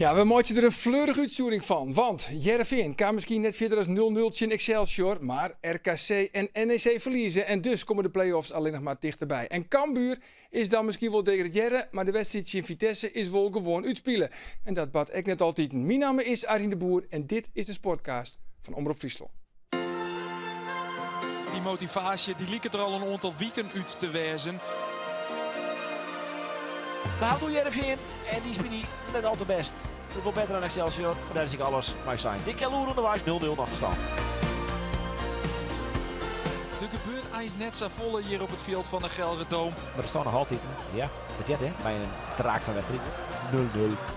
Ja, we maken er een fleurige uitzending van. Want Heerenveen kan misschien net verder als 0-0 in Excelsior. Maar RKC en NEC verliezen. En dus komen de play-offs alleen nog maar dichterbij. En Cambuur is dan misschien wel degraderen. Maar de wedstrijd in Vitesse is wel gewoon uitspelen. En dat bad ik net altijd. Mijn naam is Arjen de Boer. En dit is de Sportcast van Omroep Friesland. Die motivatie die liep er al een aantal weken uit te wijzen. Maar houdt door Heerenveen en die spelen net al te best. Het is wel beter dan Excelsior, maar daar is ik alles maar zijn. Dick Kelloer onderwijs 0-0 nog gestaan. Er gebeurt eigenlijk net zo volle hier op het veld van de Gelderdoom. Maar er staan nog altijd, ja, dat jet hè, bij een draak van wedstrijd. 0-0.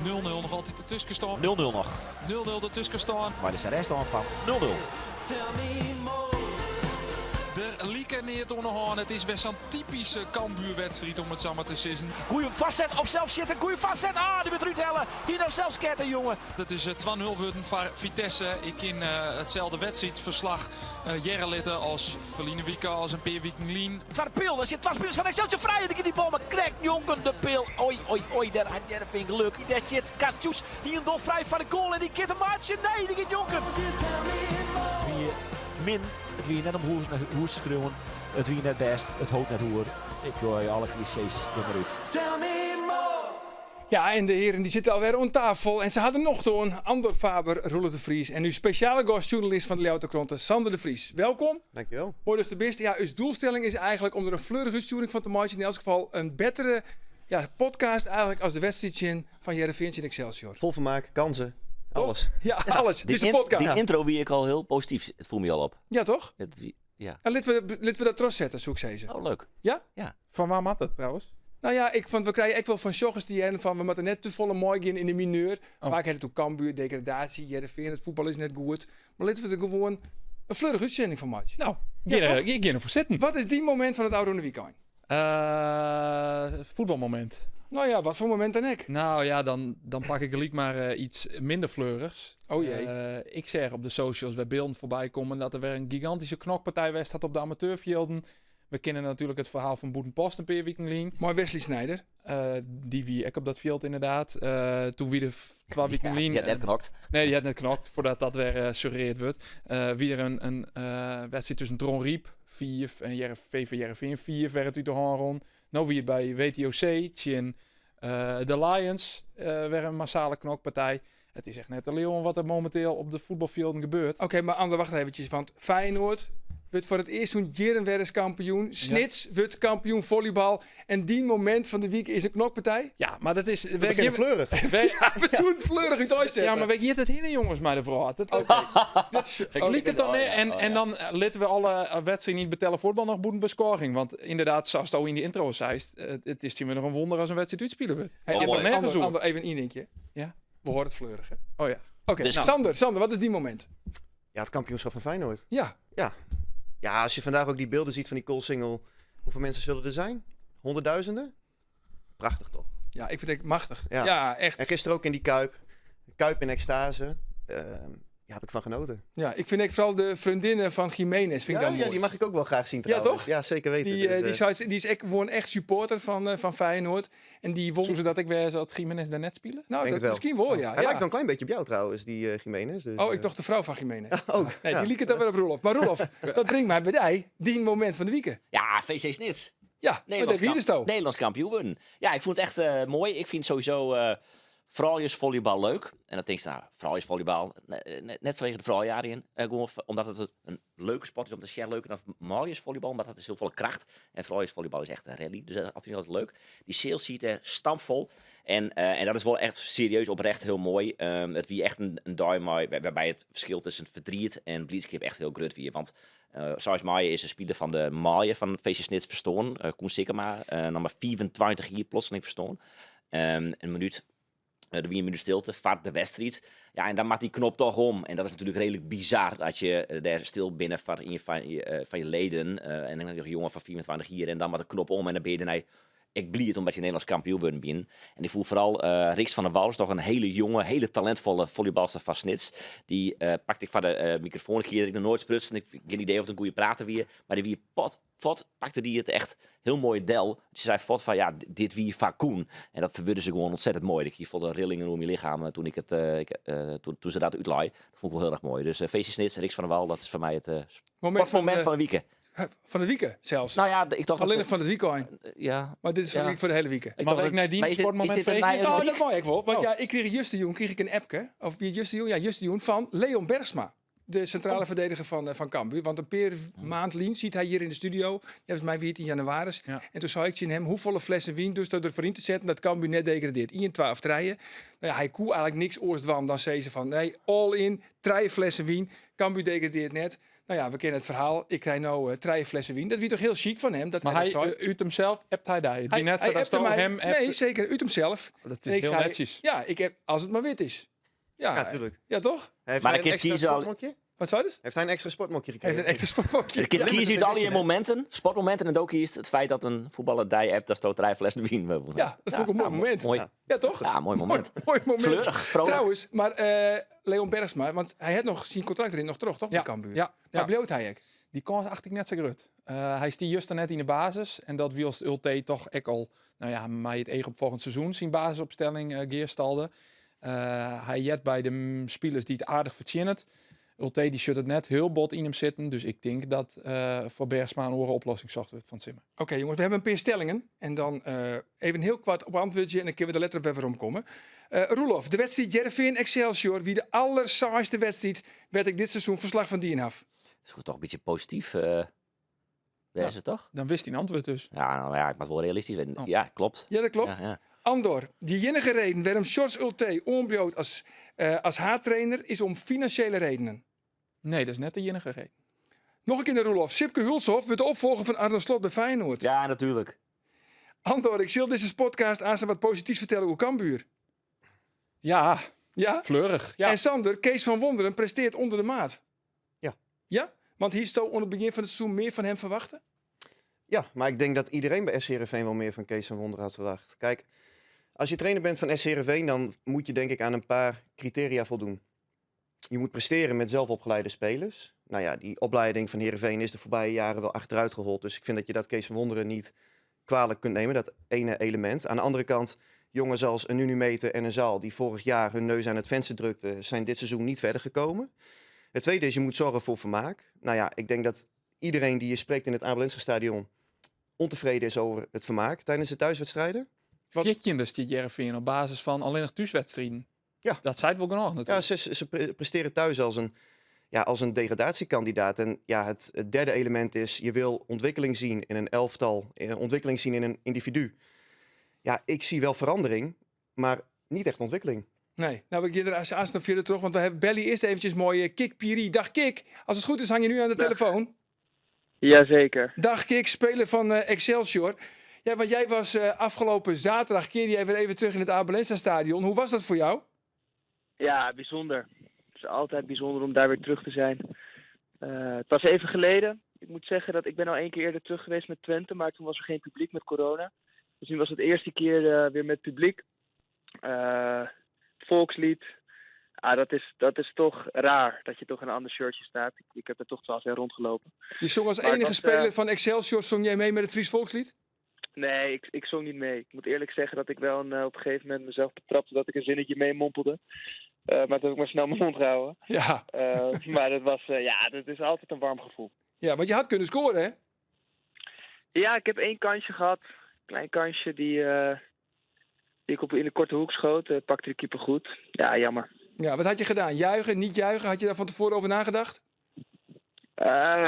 0-0 nog altijd ertussen staan. 0-0 nog. 0-0 ertussen staan. Maar is de rest dan van 0-0. Er lieken neer te ondergaan. Het is best zo'n typische Cambuurwedstrijd om het zo maar te zeggen. Goeie vastzet of zelf zitten, goeie vastzet. Ah, die moet eruit hellen. Hier dan zelfs ketten, jongen. Het is 2-0 worden voor Vitesse. Ik in hetzelfde wedstrijdverslag jaren litten als verliezen weken als een paar weken lien. Twee pil, er zit twee spelers van Excelsior vrij. En die die bal maar krijgt jongen de pil. Oei, daar had Heerenveen geluk. Daar zit Kastjoes hier nog vrij van de goal en die kent een maatje. Nee, die gaat jongen. Min, het wie net om hoes schreeuwen, het wie net best, het hoopt net hoer. Ik gooi alle clichés er maar uit. Ja, en de heren die zitten alweer aan tafel. En ze hadden nog toen Andor Faber, Roelof de Vries. En nu speciale gastjournalist van de Leeuwarden Sander de Vries. Welkom. Dankjewel. Mooi dus de beste. Ja, uw doelstelling is eigenlijk om er een fleurige uitsturing van te maken. In elk geval een betere podcast eigenlijk als de wedstrijd van Heerenveen in Excelsior. Vol vermaak, kansen, alles. Ja, alles. Dit is een podcast. Die intro wie ik al heel positief. Het voel me al op. Ja, toch? Ja. En laten we dat trots zetten, zoek ze. Oh, leuk. Ja? Ja. Van waar maakt het trouwens? Nou ja, we krijgen echt wel van Sjoggers die hebben van we moeten net te volle mooi gaan in de mineur. Vaak hebben het ook Cambuur, degradatie, Heerenveen, het voetbal is net goed. Maar laten we er gewoon een fleurige uitzending van maken. Nou, Ja, ik ga ervoor zitten. Wat is die moment van het oude weekend? Voetbalmoment. Nou ja, wat voor moment dan ik? Nou ja, dan pak ik gelijk maar iets minder fleurigs. Oh jee. Ik zeg op de socials bij beelden voorbij komen dat er weer een gigantische knokpartij was had op de amateurvelden. We kennen natuurlijk het verhaal van Boetenpost een paar weken geleden. Mooi Wesley Sneijder. Die wie ik op dat veld inderdaad. Toen wie de 2 weken geleden... Die had net knokt. Nee, die had net knokt voordat dat weer suggereerd wordt. Wie er een wedstrijd tussen Dron Riep 4 en VV Heerenveen 4 werd het uit de hand rond. Nou wie het bij WTOC, Tjen, de Lions weer een massale knokpartij. Het is echt net een leeuw wat er momenteel op de voetbalvelden gebeurt. Oké, maar Ander, wacht eventjes. Want Feyenoord wordt voor het eerst toen jaren weer eens kampioen. Snits wordt kampioen volleybal. En die moment van de week is een knokpartij. Ja, maar dat is... We beginnen fleurig. Ja, we zo'n fleurig uit uitzetten. Ja, maar weet je het heen jongens, maar de vrouw. Liek het dan en dan laten we alle wedstrijden niet betellen voetbal nog boeten bescoring. Want inderdaad, zoals het al in die intro zei, het is hier weer nog een wonder als een wedstrijd uitspelen wordt. Hey, Je hebt er nergens over. Ander, even een dingetje. Ja? We horen het fleurig, hè? Oh ja. Oké, Dus- Sander, wat is die moment? Ja, het kampioenschap van Feyenoord. Ja, Ja, als je vandaag ook die beelden ziet van die goalsingle, hoeveel mensen zullen er zijn? Honderdduizenden? Prachtig toch? ja, ik vind het machtig. Ja. Ja, echt. En gisteren ook in die Kuip in extase. Ja, heb ik van genoten. Ja, ik vind vooral de vriendinnen van Jiménez vind ik dan mooi. die mag ik ook wel graag zien Ja, trouwens. toch? Ja, zeker weten. Die is gewoon echt supporter van Feyenoord. En die won... Zo zodat ik weer zo het Jiménez daarnet spelen? Nou, Denk dat het wel. misschien wel, ja. Hij ja. lijkt wel een klein beetje op jou trouwens, die Jiménez. Dus, Oh, ik dacht de vrouw van Jiménez. ook. Nee, ja. die liep het dan weer op Roelof. Maar Roelof, dat brengt mij bij die, die moment van de weekend. Ja, VC Snits. Ja, wat wie is het Nederlands kampioen worden. Ja, ik vond het echt mooi. Ik vind sowieso vrouwjesvolleybal leuk. En dan denk je, nou, vrouwjesvolleybal, net vanwege de vrouwjaren in. Gewoon omdat het een leuke sport is om te share, leuker dan mannenvolleybal, omdat het is heel veel kracht. En vrouwjesvolleybal is echt een rally, dus dat vind ik altijd leuk. Die sales ziet er stampvol. En dat is wel echt serieus oprecht heel mooi. Het wie echt een duim, waarbij het verschil tussen verdriet en blitzkip echt heel groot wie. Want zoals Maaien is een speler van de Maaien van VC Snits verstoren. Koen Sikkema, nummer 24 hier plotseling verstoren. Een minuut. Er wie een minuut stilte, vaart de wedstrijd. Ja, en dan maakt die knop toch om. En dat is natuurlijk redelijk bizar dat je daar stil binnen van je leden. En dan heb je een jongen van 24 hier en dan maakt de knop om. En dan ben je daarna ik blied omdat je Nederlands kampioen wordt binnen. En ik voel vooral Riks van der Wal is toch een hele jonge, hele talentvolle volleybalster van Snits. Die pakte ik van de microfoon. Ik hier nog nooit sprutsen. Ik heb geen idee of het een goede prater weer. Maar die wie pakte die het echt heel mooi del. Ze zei van ja, dit wie Fakoen. En dat verwurde ze gewoon ontzettend mooi. Ik hier voelde rillingen om je lichaam toen toen ze dat uitlaai. Dat vond ik wel heel erg mooi. Dus feestje Snits en Riks van der Wal, dat is voor mij het moment van de week. Van het weekend zelfs. Nou ja, ik dacht Alleen nog van het weekend. ja. Maar dit is voor de hele weekend. Mag ik naar die sportmoment vregen? Nou, dat wou ik wel. Want ja, ik kreeg Juste een appje. Of wie Juste Jong? Ja, Juste Jong van Leon Bergsma. De centrale verdediger van Cambuur. Want een paar maand lien ziet hij hier in de studio. Dat was mij weer in januari. Ja. En toen zei ik zien hem hoeveel flessen wien dus er voor in te zetten dat Cambuur net degradeert. 12 treien. Nou ja, hij koe eigenlijk niks oorstwan dan zei ze van nee, all in, 3 flessen wien. Cambuur degradeert net. Nou ja, we kennen het verhaal. Ik krijg nou 3 flessen wien. Dat wie toch heel chic van hem. Dat Maar hij uit hemzelf hebt hij daar. Die net hij zo hem. Nee, zeker uit hemzelf. Dat is heel netjes. Ja, ik heb als het maar wit is. Ja, natuurlijk. Ja, toch? Heeft Maar hij dan een kiest extra hij zo- sportmokje? Wat zou dus? Heeft hij een extra sportmokje Hij gekregen? heeft een extra sportmokje. Ik kies uit al die momenten, sportmomenten. En ook kiest het feit dat een voetballer die hebt, dat stoot 3 flessen wien. Ja, dat vond ik een mooi moment. Mooi. Ja, toch? Ja, mooi moment. Mooi moment. Fleurig, vrolijk. Trouwens, maar Leon Bergsma, want hij had nog zijn contract erin nog terug, toch? Bij Cambuur. Ja. Maar bloot hij ook? Die kon acht ik net zo goed. Hij is die juist net in de basis. En dat wie als Ulte toch ik al, nou ja, mij het eigen op volgend seizoen zijn basisopstelling geerstalde. Hij jet bij de spelers die het aardig verzinnen. Ulte die shut het net heel bot in hem zitten. Dus ik denk dat voor Bergsma een oplossing zocht wordt van Simmer. Oké, jongens, we hebben een paar stellingen. En dan even heel kwart op antwoordje en dan kunnen we er letterlijk even omkomen. Roelof, de wedstrijd Heerenveen Excelsior. Wie de allersaaiste wedstrijd werd ik dit seizoen verslag van die af. Dat is toch een beetje positief. Is het toch? Dan wist hij een antwoord dus. Ja, nou ja, ik moet wel realistisch zijn. Oh. Ja, klopt. Ja, dat klopt. Ja. Andor, die enige reden waarom Sjors Ulte onbrood als haattrainer is om financiële redenen. Nee, dat is net de enige reden. Nog een keer naar Roelof. Sipke Hulshoff wordt de opvolger van Arno Slot bij Feyenoord. Ja, natuurlijk. Andor, ik zal deze podcast aan ze wat positiefs vertellen over Cambuur. Ja, Ja? fleurig. Ja. En Sander, Kees van Wonderen presteert onder de maat. Ja. Ja? Want hier stond onder het begin van het seizoen meer van hem verwachten? Ja, maar ik denk dat iedereen bij SC Heerenveen wel meer van Kees van Wonderen had verwacht. Kijk, als je trainer bent van SC Heerenveen, dan moet je denk ik aan een paar criteria voldoen. Je moet presteren met zelfopgeleide spelers. Nou ja, die opleiding van Heerenveen is de voorbije jaren wel achteruit gehold. Dus ik vind dat je dat Kees van Wonderen niet kwalijk kunt nemen, dat ene element. Aan de andere kant, jongens als een Nunumeter en een Zaal, die vorig jaar hun neus aan het venster drukten, zijn dit seizoen niet verder gekomen. Het tweede is, je moet zorgen voor vermaak. Nou ja, ik denk dat iedereen die je spreekt in het Abelense stadion ontevreden is over het vermaak tijdens de thuiswedstrijden. Viertje dus die Heerenveen op basis van alleen nog thuiswedstrijden. Ja. Dat zei het wel genoeg Ja, natuurlijk. ze presteren thuis als een degradatiekandidaat. En ja, het derde element is, je wil ontwikkeling zien in een elftal, ontwikkeling zien in een individu. Ja, ik zie wel verandering, maar niet echt ontwikkeling. Nee. Nou, ik je er als nog verder terug, want we hebben Belly eerst eventjes mooi Kik Piri. Dag Kik. Als het goed is, hang je nu aan de telefoon. Jazeker. Dag Kik, speler van Excelsior. Ja, want jij was afgelopen zaterdag, keerde jij weer even terug in het Abelense stadion. Hoe was dat voor jou? Ja, bijzonder. Het is altijd bijzonder om daar weer terug te zijn. Het was even geleden. Ik moet zeggen dat ik ben al 1 keer eerder terug geweest met Twente, maar toen was er geen publiek met corona. Dus nu was het de eerste keer weer met publiek. Volkslied. Dat is toch raar dat je toch in een ander shirtje staat. Ik heb er toch 12 jaar rondgelopen. Je zong als Maar het enige was, speler van Excelsior, zong jij mee met het Fries Volkslied? Nee, ik zong niet mee. Ik moet eerlijk zeggen dat ik wel op een gegeven moment mezelf betrapte dat ik een zinnetje mee mompelde. Maar toen heb ik maar snel mijn mond gehouden. Ja. Maar dat is altijd een warm gevoel. Ja, want je had kunnen scoren, hè? Ja, ik heb 1 kansje gehad. Klein kansje die ik in de korte hoek schoot. Pakte de keeper goed. Ja, jammer. Ja, wat had je gedaan? Juichen, niet juichen? Had je daar van tevoren over nagedacht?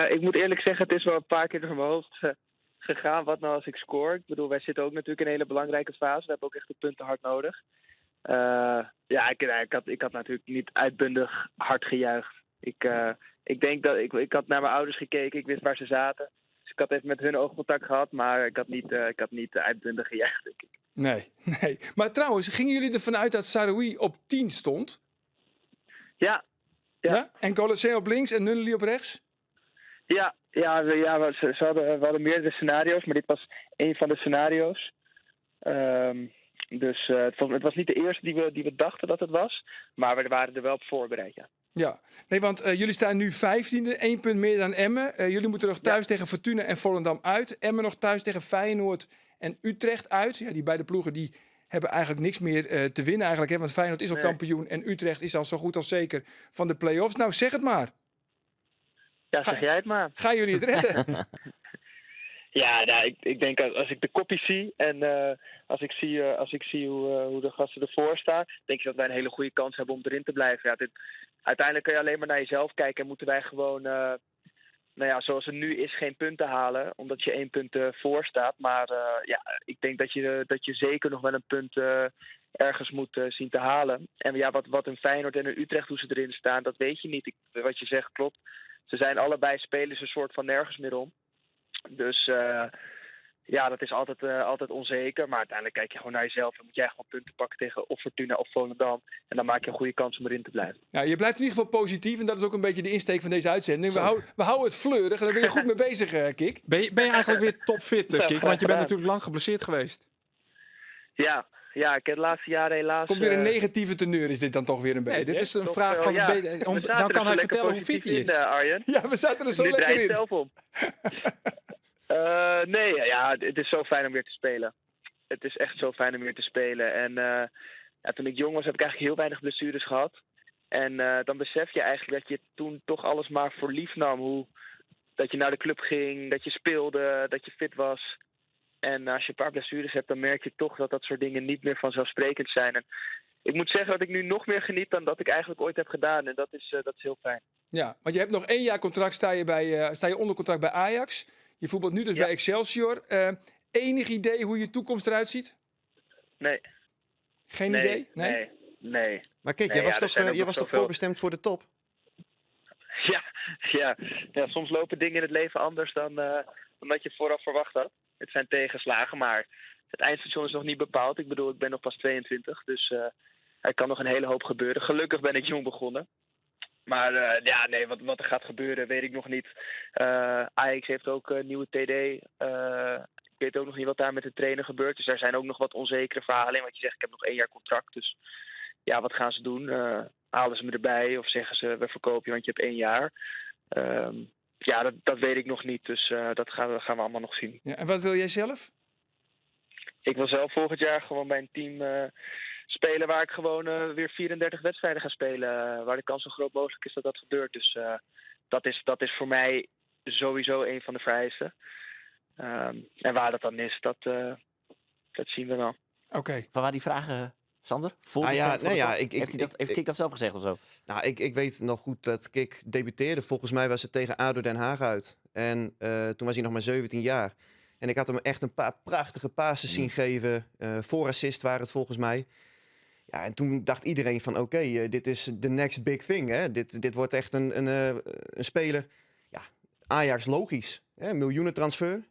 Ik moet eerlijk zeggen, het is wel een paar keer door mijn hoofd gegaan. Wat nou als ik score? Ik bedoel, wij zitten ook natuurlijk in een hele belangrijke fase. We hebben ook echt de punten hard nodig. Ik had natuurlijk niet uitbundig hard gejuicht. Ik denk dat ik had naar mijn ouders gekeken. Ik wist waar ze zaten. Dus ik had even met hun oogcontact gehad. Maar ik had niet uitbundig gejuicht, denk ik. Nee. Maar trouwens, gingen jullie ervan uit dat Saroui op 10 stond? Ja. En Colosseum op links en Nunnely op rechts? We hadden meerdere scenario's, maar dit was 1 van de scenario's. Dus het was niet de eerste die we dachten dat het was. Maar we waren er wel op voorbereid, ja. Ja, nee, want jullie staan nu 15e, 1 punt meer dan Emmen. Jullie moeten nog thuis tegen Fortuna en Volendam uit. Emmen nog thuis tegen Feyenoord en Utrecht uit. Ja, die beide ploegen die hebben eigenlijk niks meer te winnen eigenlijk. Hè? Want Feyenoord is al kampioen en Utrecht is al zo goed als zeker van de play-offs. Nou, zeg het maar. Ja, zeg jij het maar. Gaan jullie het redden? Ja, nou, ik denk als ik de kopie zie en als ik zie hoe de gasten ervoor staan, denk ik dat wij een hele goede kans hebben om erin te blijven. Ja, uiteindelijk kun je alleen maar naar jezelf kijken en moeten wij gewoon, zoals het nu is, geen punten halen, omdat je 1 punt voor staat. Maar ik denk dat je zeker nog wel een punt ergens moet zien te halen. En ja, wat een Feyenoord en een Utrecht, hoe ze erin staan, dat weet je niet. Wat je zegt klopt. Ze zijn allebei spelers een soort van nergens meer om. Dus dat is altijd onzeker. Maar uiteindelijk kijk je gewoon naar jezelf. En moet jij gewoon punten pakken tegen of Fortuna of Volendam. En dan maak je een goede kans om erin te blijven. Ja, je blijft in ieder geval positief. En dat is ook een beetje de insteek van deze uitzending. We houden het fleurig. En daar ben je goed mee bezig, Kik. Ben je eigenlijk weer topfit, Kik? Want je bent natuurlijk lang geblesseerd geweest. Ja, ik heb de laatste jaren helaas... Komt weer een negatieve teneur, is dit dan toch weer een beetje? Nee, dit is een vraag van... Nou kan hij vertellen hoe fit hij is. Arjen. Ja, we zaten er zo nu lekker in. Nu zelf om. Het is zo fijn om weer te spelen. Het is echt zo fijn om weer te spelen. En toen ik jong was, heb ik eigenlijk heel weinig blessures gehad. En dan besef je eigenlijk dat je toen toch alles maar voor lief nam. Dat je naar de club ging, dat je speelde, dat je fit was. En als je een paar blessures hebt, dan merk je toch dat soort dingen niet meer vanzelfsprekend zijn. En ik moet zeggen dat ik nu nog meer geniet dan dat ik eigenlijk ooit heb gedaan. En dat is heel fijn. Ja, want je hebt nog 1 jaar contract, sta je onder contract bij Ajax. Je voetbalt nu dus bij Excelsior. Enig idee hoe je toekomst eruit ziet? Nee. Geen idee? Nee. Maar kijk, jij was toch voorbestemd voor de top? Ja, soms lopen dingen in het leven anders dan dat je vooraf verwacht had. Het zijn tegenslagen, maar het eindstation is nog niet bepaald. Ik bedoel, ik ben nog pas 22, dus er kan nog een hele hoop gebeuren. Gelukkig ben ik jong begonnen. Maar wat er gaat gebeuren, weet ik nog niet. Ajax heeft ook een nieuwe TD. Ik weet ook nog niet wat daar met de trainer gebeurt. Dus er zijn ook nog wat onzekere verhalen in. Want je zegt, ik heb nog 1 jaar contract. Dus ja, wat gaan ze doen? Halen ze me erbij of zeggen ze, we verkopen je, want je hebt 1 jaar. Dat weet ik nog niet. Dus dat gaan we allemaal nog zien. Ja, en wat wil jij zelf? Ik wil zelf volgend jaar gewoon bij een team spelen waar ik gewoon weer 34 wedstrijden ga spelen. Waar de kans zo groot mogelijk is dat dat gebeurt. Dus dat is voor mij sowieso een van de vereisten. En waar dat dan is, dat zien we wel. Oké. Van waar die vragen, Sander? Heeft Kik dat zelf gezegd of zo? Nou, ik weet nog goed dat Kik debuteerde. Volgens mij was het tegen ADO Den Haag uit. En toen was hij nog maar 17 jaar. En ik had hem echt een paar prachtige passes zien geven. Voorassist waren het volgens mij. Ja, en toen dacht iedereen van oké, dit is the next big thing. Hè? Dit wordt echt een speler. Ja, Ajax logisch. Hè? Miljoenentransfer.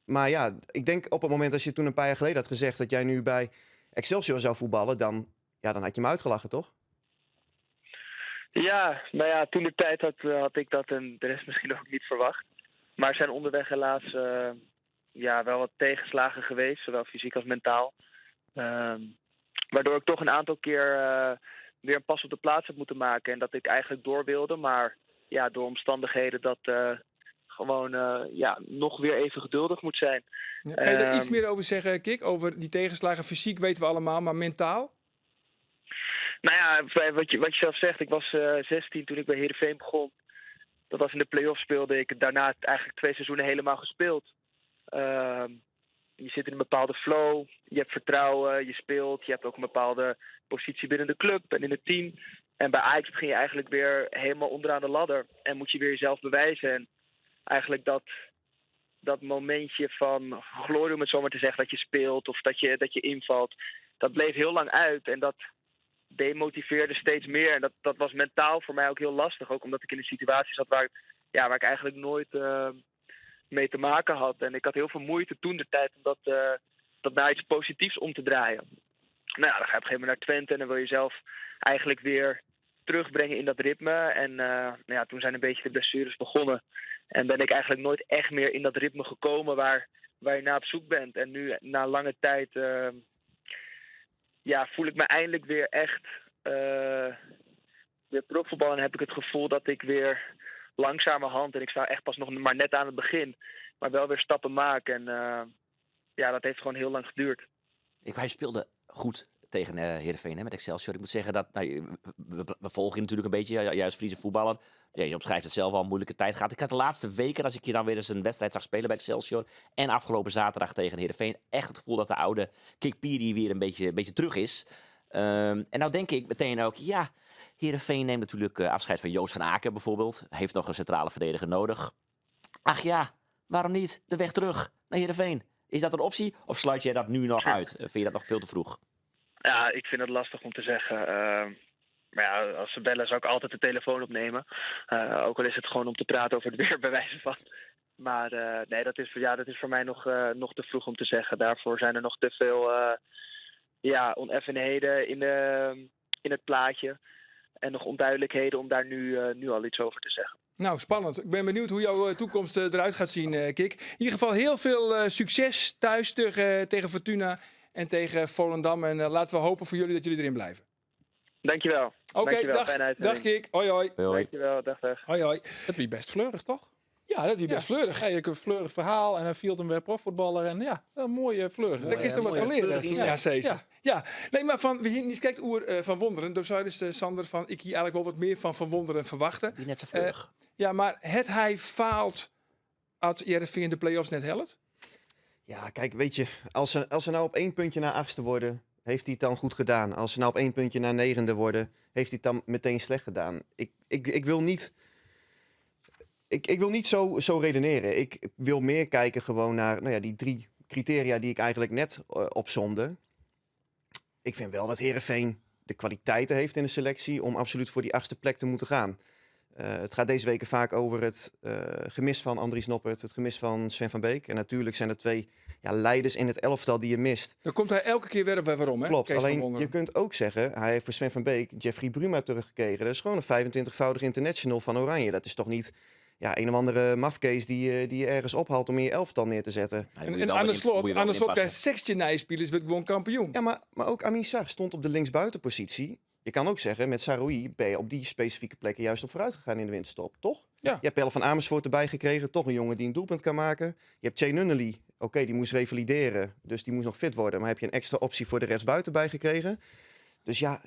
Maar ja, ik denk op het moment als je toen een paar jaar geleden had gezegd dat jij nu bij Excelsior zou voetballen, dan had je hem uitgelachen, toch? Ja, nou ja, toen de tijd had ik dat en de rest misschien ook niet verwacht. Maar er zijn onderweg helaas wel wat tegenslagen geweest, zowel fysiek als mentaal. Waardoor ik toch een aantal keer weer een pas op de plaats heb moeten maken. En dat ik eigenlijk door wilde, maar ja, door omstandigheden dat gewoon nog weer even geduldig moet zijn. Ja, kan je daar iets meer over zeggen, Kik? Over die tegenslagen fysiek weten we allemaal, maar mentaal? Nou ja, wat je zelf zegt, ik was 16 toen ik bij Heerenveen begon. Dat was in de play-off speelde ik. Daarna eigenlijk 2 seizoenen helemaal gespeeld. Je zit in een bepaalde flow, je hebt vertrouwen, je speelt. Je hebt ook een bepaalde positie binnen de club en in het team. En bij Ajax begin je eigenlijk weer helemaal onderaan de ladder. En moet je weer jezelf bewijzen. En eigenlijk dat momentje van glorie, om het zo maar te zeggen, dat je speelt of dat je invalt. Dat bleef heel lang uit en dat demotiveerde steeds meer. En dat was mentaal voor mij ook heel lastig. Ook omdat ik in een situatie zat waar ik eigenlijk nooit mee te maken had. En ik had heel veel moeite toen de tijd om dat naar iets positiefs om te draaien. Nou ja, dan ga je op een gegeven moment naar Twente en dan wil je zelf eigenlijk weer terugbrengen in dat ritme. En toen zijn een beetje de blessures begonnen. En ben ik eigenlijk nooit echt meer in dat ritme gekomen waar waar je naar op zoek bent. En nu, na lange tijd, voel ik me eindelijk weer echt weer profvoetbal. En heb ik het gevoel dat ik weer langzamerhand, en ik sta echt pas nog maar net aan het begin, maar wel weer stappen maak. En dat heeft gewoon heel lang geduurd. Hij speelde goed tegen Heerenveen met Excelsior. Ik moet zeggen dat we volgen je natuurlijk een beetje, juist Friese voetballer. Ja, je omschrijft het zelf al, een moeilijke tijd gehad. Ik had de laatste weken, als ik je dan weer eens een wedstrijd zag spelen bij Excelsior en afgelopen zaterdag tegen Heerenveen, echt het gevoel dat de oude Kikpiri weer een beetje terug is. En nou denk ik meteen ook, Heerenveen neemt natuurlijk afscheid van Joost van Aken bijvoorbeeld. Heeft nog een centrale verdediger nodig. Ach ja, waarom niet? De weg terug naar Heerenveen. Is dat een optie of sluit jij dat nu nog uit? Vind je dat nog veel te vroeg? Ja, ik vind het lastig om te zeggen. Maar ja, als ze bellen zou ik altijd de telefoon opnemen. Ook al is het gewoon om te praten over het weer, bij wijze van. Maar nee, dat is voor mij nog te vroeg om te zeggen. Daarvoor zijn er nog te veel oneffenheden in het plaatje. En nog onduidelijkheden om daar nu al iets over te zeggen. Nou, spannend. Ik ben benieuwd hoe jouw toekomst eruit gaat zien, Kik. In ieder geval heel veel succes thuis tegen Fortuna en tegen Volendam. En laten we hopen voor jullie dat jullie erin blijven. Dankjewel. Oké, dag Kik. Hoi hoi. Dankjewel, dag. Hoi hoi. Het wie best fleurig, toch? Ja, dat is best fleurig. Ja, je hebt een fleurig verhaal en hij viel hem weer profvoetballer. En ja, een mooie fleurig. Daar is er wat van leren. Ja, zeker. Ja. Nee, maar van wie hier niet kijkt oer Van Wonderen. Door zei dus Sander van ik hier eigenlijk wel wat meer van Wonderen verwachten. Die net zo vlug. Ja, maar hij faalt als Heerenveen de play-offs net helpt? Ja, kijk, weet je, als ze nou op 1 puntje naar 8e worden, heeft hij het dan goed gedaan. Als ze nou op 1 puntje naar 9e worden, heeft hij het dan meteen slecht gedaan. Ik wil niet... Ik wil niet zo redeneren. Ik wil meer kijken gewoon naar die 3 criteria die ik eigenlijk net opsomde. Ik vind wel dat Heerenveen de kwaliteiten heeft in de selectie om absoluut voor die 8e plek te moeten gaan. Het gaat deze weken vaak over het gemis van Andries Noppert, het gemis van Sven van Beek. En natuurlijk zijn er 2 leiders in het elftal die je mist. Dan komt hij elke keer weer op bij waarom, hè? Klopt, Kees alleen je kunt ook zeggen, hij heeft voor Sven van Beek Jeffrey Bruma teruggekregen. Dat is gewoon een 25-voudig international van Oranje. Dat is toch niet een of andere mafkees die je ergens ophaalt om in je elftal neer te zetten. En aan de slot krijgt 16 nijspelers wordt gewoon kampioen. Ja, maar ook Amin Sarr stond op de linksbuitenpositie. Je kan ook zeggen, met Saroui ben je op die specifieke plekken juist op vooruit gegaan in de winterstop, toch? Ja. Je hebt Pelle van Amersfoort erbij gekregen, toch een jongen die een doelpunt kan maken. Je hebt Che Nunnally, die moest revalideren, dus die moest nog fit worden. Maar heb je een extra optie voor de rechtsbuiten bijgekregen. Dus ja,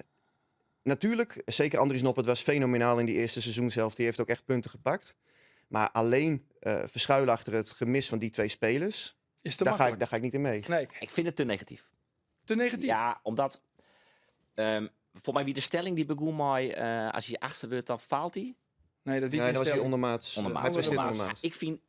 natuurlijk, zeker Andries Noppert was fenomenaal in die eerste seizoenshelft. Die heeft ook echt punten gepakt. Maar alleen verschuilen achter het gemis van die 2 spelers, Is te daar makkelijk. ga ik niet in mee. Nee, Ik vind het te negatief. te negatief. Ja, omdat... voor mij wie de stelling die begon mij, als je 8e wordt, dan faalt hij. Nee, dat Nee, dat was hij ondermaats. Ondermaats. Hij presteert Ondermaats. ondermaats. Ik vind,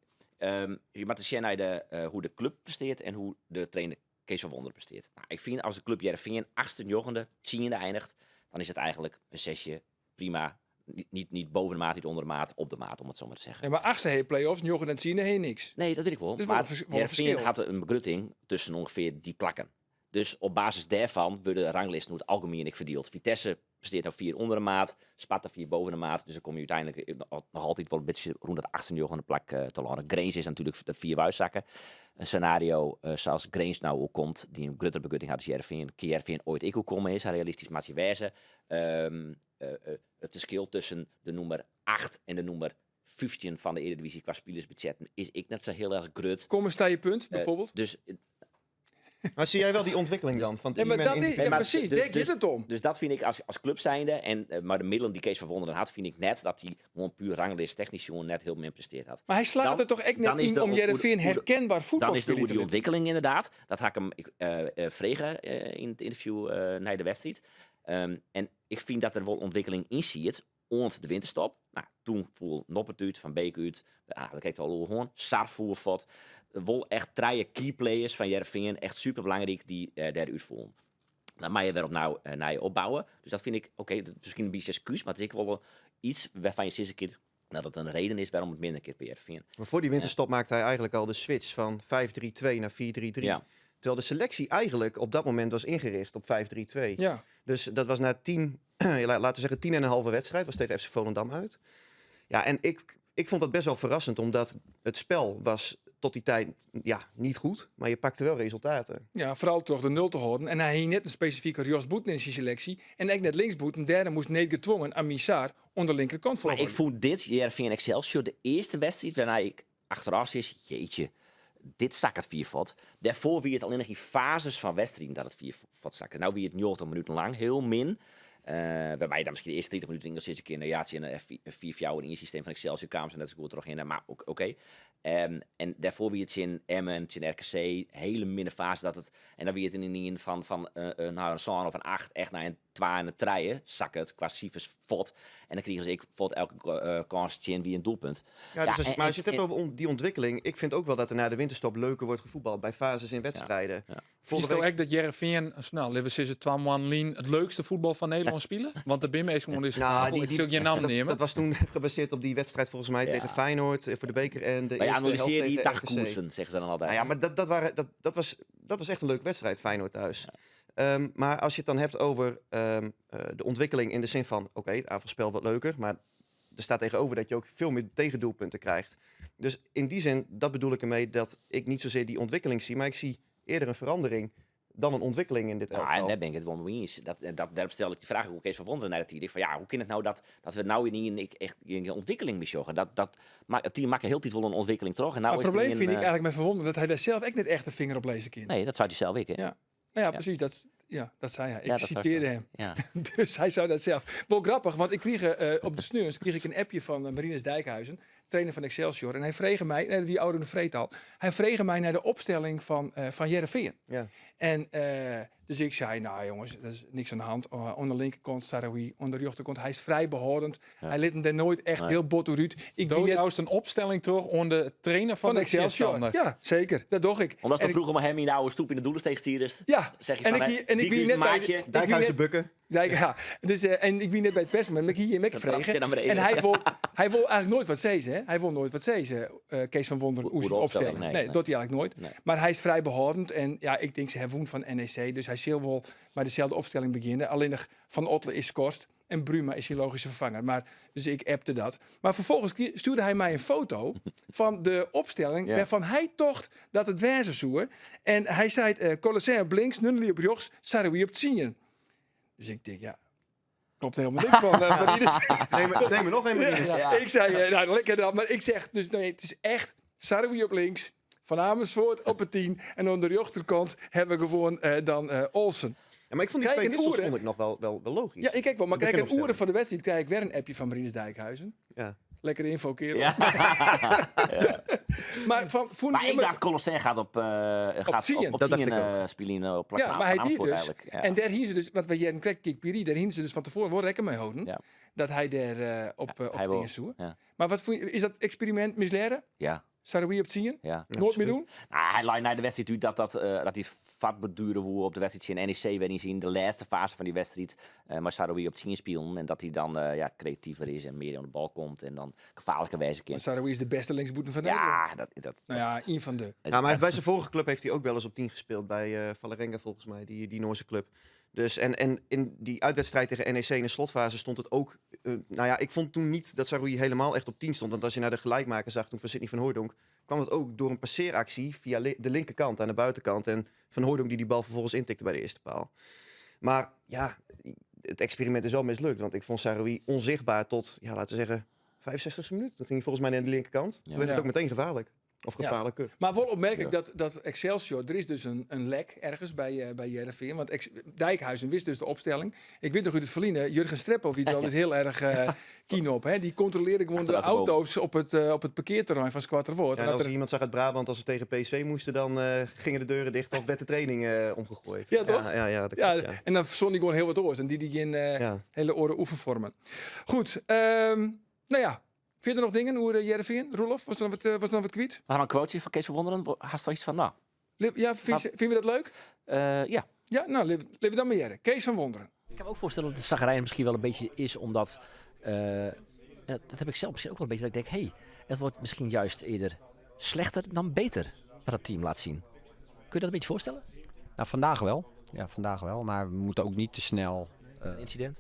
je moet zien naar hoe de club presteert en hoe de trainer Kees van Wonderen presteert. Nou, ik vind als de club Heerenveen 8e, 9e, 10e eindigt, dan is het eigenlijk een 6'je. Prima. Niet boven de maat, niet onder de maat, op de maat, om het zo maar te zeggen. Ja, maar 8e heeft play-offs, 9 en 10 heeft niks. Nee, dat weet ik wel. Dus wel Maar een wel een Heerenveen verschil. had een begrutting tussen ongeveer die plakken. Dus op basis daarvan worden de ranglisten hoe het algemeen verdeeld. Vitesse presteert nou 4 onder de maat, Sparta 4 boven de maat. Dus dan kom je uiteindelijk nog altijd wel een beetje rond het 18e de plak te landen. Grains is natuurlijk de 4 wuiszakken. Een scenario zoals Grains nou ook komt, die een grotere begrutting had als Heerenveen ooit ook komen is, realistisch maar je wijze. Het verschil tussen de nummer 8 en de nummer 15 van de Eredivisie qua spelersbudgetten is ik net zo heel erg grut. Kom eens naar je punt, bijvoorbeeld. Dus Maar zie jij wel die ontwikkeling dan? Van Ja, maar dat is, individueel? ja, precies, daar gaat het om. Dus dat vind ik als club zijnde. Maar de middelen die Kees van Wonderen had, vind ik net dat hij gewoon puur ranglist technisch jongen net heel min presteerd had. Maar hij slaat Dan- er toch echt dan net is in de- om hoe- Heerenveen hoe de- herkenbaar voetbal Dan is te de hoe die laten ontwikkeling inderdaad. Dat ga ik hem vregen in het interview naar de wedstrijd. En ik vind dat er wel ontwikkeling in zit. Ont de winterstop. Nou, toen voel Noppert uit, Van Beek uit. Dat kijkt al gewoon. Sar voer vod. Wel echt 3 key players van Heerenveen. Echt super belangrijk die daaruit voelen. Dan mag je weer op naar je opbouwen. Dus dat vind ik, dat is misschien een beetje excuus. Maar het is ook wel iets waarvan je sinds een keer dat het een reden is waarom het minder keer per Heerenveen. Maar voor die winterstop maakte hij eigenlijk al de switch van 5-3-2 naar 4-3-3. Ja. Terwijl de selectie eigenlijk op dat moment was ingericht op 5-3-2. Ja. Dus dat was na 10, laten we zeggen 10,5 wedstrijd, was tegen FC Volendam uit. Ja, en ik vond dat best wel verrassend, omdat het spel was tot die tijd niet goed, maar je pakte wel resultaten. Ja, vooral toch de 0 te houden. En hij had net een specifieke Jos Boeten in zijn selectie. En ik net linksboet. En derde moest niet gedwongen aan Missaar onder de linkerkant voor. Maar ik vond dit, Heerenveen Excelsior, de eerste wedstrijd waarna ik achteraf is, jeetje, dit zak het 4 vod. Daarvoor wie het al in die fases van wedstrijden dat het 4 vod zakken. Nou wie het 90 minuten lang, heel min. Waarbij je dan misschien de eerste 30 minuten Engels zit een keer een jaartje in een 4-4 in je systeem van Excelsior kamers en dat is goed terug in, maar ook oké. En daarvoor wie het in Emmen, in RKC, hele minne fase dat het en dan wie het in een van een zo'n of een 8 echt naar een 2 en een 3 zak het qua cijfers vod en dan kregen ze ik vod elke kans wie een doelpunt. Ja, dus maar als je het hebt over die ontwikkeling, ik vind ook wel dat er na de winterstop leuker wordt gevoetbald bij fases in wedstrijden. Is het ook dat Heerenveen, Lever 2 man lien het leukste voetbal van Nederland spelen? Want de BIM is gewoon ik wil je naam nemen. Dat was toen gebaseerd op die wedstrijd volgens mij tegen Feyenoord voor de beker en de eerste helft analyseer die tegen dagkoersen, zeggen ze dan altijd. Nou ja, maar dat was echt een leuke wedstrijd, Feyenoord thuis. Ja. Maar als je het dan hebt over de ontwikkeling in de zin van, oké, het aanvalspel wat leuker, maar er staat tegenover dat je ook veel meer tegendoelpunten krijgt. Dus in die zin, dat bedoel ik ermee, dat ik niet zozeer die ontwikkeling zie, maar ik zie eerder een verandering dan een ontwikkeling in dit elftal. En daar ben ik het wel mee eens. Daarop stel ik die vraag ook eens van Wonderen naar het team. Van hoe kan het nou dat we nou niet echt in een ontwikkeling misjoggen? Het team maakt heel tijd wel een ontwikkeling terug. En nou het probleem vind ik eigenlijk met Verwonderen dat hij daar zelf ook niet echt de vinger op lezen kan. Nee, dat zou hij zelf ik. Ja. Nou ja, precies. Dat zei hij. Ik dat citeerde hem. Ja. Dus hij zou dat zelf. Wel grappig, want ik kreeg op de sneurs een appje van Marinus Dijkhuizen, trainer van Excelsior. En hij vreeg mij, die oude vreetal, hij vreeg mij naar de opstelling van Heerenveen. Ja. En dus ik zei, nou jongens, er is niks aan de hand. Onder de linkerkant Sarawi, onder de rechterkant. Hij is vrij behoudend. Ja. Hij liet hem er nooit echt heel bot uit. Ik doe juist een opstelling terug onder de trainer van Excelsior. Ja, zeker. Dat doe ik. Omdat ze vroeger maar hem in de oude stoep in de doelen tegenstuurders. Ja. Zeg je en ik wie net maatje. Dijkhuizen bukken. Ja, dus, en ik wie net bij het persmoment, maar ik hier met vregen. En hij wil eigenlijk nooit wat zeggen. Hè? Hij wil nooit wat zeggen, Kees van Wonderen, hoe ze opstelling. Nee, dat doet hij eigenlijk nooit. Nee. Maar hij is vrij behoudend. En ja, ik denk ze hebben woen van NEC. Dus hij zal wel maar dezelfde opstelling beginnen. Alleen nog Van Ottelen is kost. En Bruma is je logische vervanger. Maar, dus ik appte dat. Maar vervolgens stuurde hij mij een foto van de opstelling. Waarvan hij tocht dat het wijze zoer. En hij zei, Colosseum op links, Nunnely op rechts, Sarawi op 10. Dus ik denk, klopt helemaal niks van. Neem me nog een minuut. Ja. Ik zei, lekker dan. Maar ik zeg, dus nee, het is echt Sarawi op links. Van Amersfoort op het 10. En aan de rechterkant hebben we gewoon dan Olsen. Ja, maar ik vond die twee wissels vond ik nog wel logisch. Ja, ik kijk wel. Maar kijk, een uren van de wedstrijd krijg ik weer een appje van Marinus Dijkhuizen. Ja. Lekkere info, kerel. Ja. maar ik dacht, Colosseum gaat op 10 spelen op plek. Ja, maar hij die dus. Ja. En daar hingen ze dus, wat we hier in Kikpiri, daar hingen ze dus van tevoren wel rekken mee houden. Ja. Dat hij daar op dingen zoekt. Ja. Maar wat is dat experiment misleren? Ja. Sarawi op 10? Ja. Nooit meer doen? Nou, hij leidt naar de wedstrijd uit dat hij vat beduren hoe op de wedstrijd in NEC werd niet zien de laatste fase van die wedstrijd. Maar Sarawi op 10 spelen en dat hij dan creatiever is en meer aan de bal komt en dan gevaarlijke wijze kent. Sarawi is de beste linksboeten van Nederland. Ja, een van de. Ja, maar bij zijn vorige club heeft hij ook wel eens op 10 gespeeld bij Vålerenga volgens mij, die Noorse club. Dus en in die uitwedstrijd tegen NEC in de slotfase stond het ook. Ik vond toen niet dat Sarawi helemaal echt op 10 stond. Want als je naar de gelijkmaker zag toen van Sidney van Hooijdonk, kwam dat ook door een passeeractie via de linkerkant aan de buitenkant. En Van Hooijdonk die bal vervolgens intikte bij de eerste paal. Maar ja, het experiment is wel mislukt. Want ik vond Sarawi onzichtbaar tot, laten we zeggen, 65e minuut. Toen ging hij volgens mij naar de linkerkant. Toen werd het ook meteen gevaarlijk. Of gevaarlijker. Ja. Maar wel opmerkelijk dat Excelsior, er is dus een lek ergens bij Heerenveen. Want Dijkhuizen wist dus de opstelling. Ik weet nog uit het verliezen, Jurgen Streppel, die altijd heel erg keen op. Hè? Die controleerde gewoon de auto's op het parkeerterrein van Squatterwoord. Ja, en als iemand zag uit Brabant, als ze tegen PSV moesten, dan gingen de deuren dicht of werd de training omgegooid. Ja, toch? Ja, dat klopt, ja. En dan verzon hij gewoon heel wat oors. En die in hele oren oefenvormen. Goed, vind je er nog dingen hoe Heerenveen? Roelof, was er nog wat kwijt? We hadden een quoteje van Kees van Wonderen. Haast er iets van, Ja, vind je dat leuk? Ja. Ja, nou, leven we dan maar Jere. Kees van Wonderen. Ik kan me ook voorstellen dat het zagrijn misschien wel een beetje is, omdat... dat heb ik zelf misschien ook wel een beetje, dat ik denk, het wordt misschien juist eerder slechter dan beter wat het team laat zien. Kun je dat een beetje voorstellen? Nou, vandaag wel. Ja, vandaag wel. Maar we moeten ook niet te snel... Incident?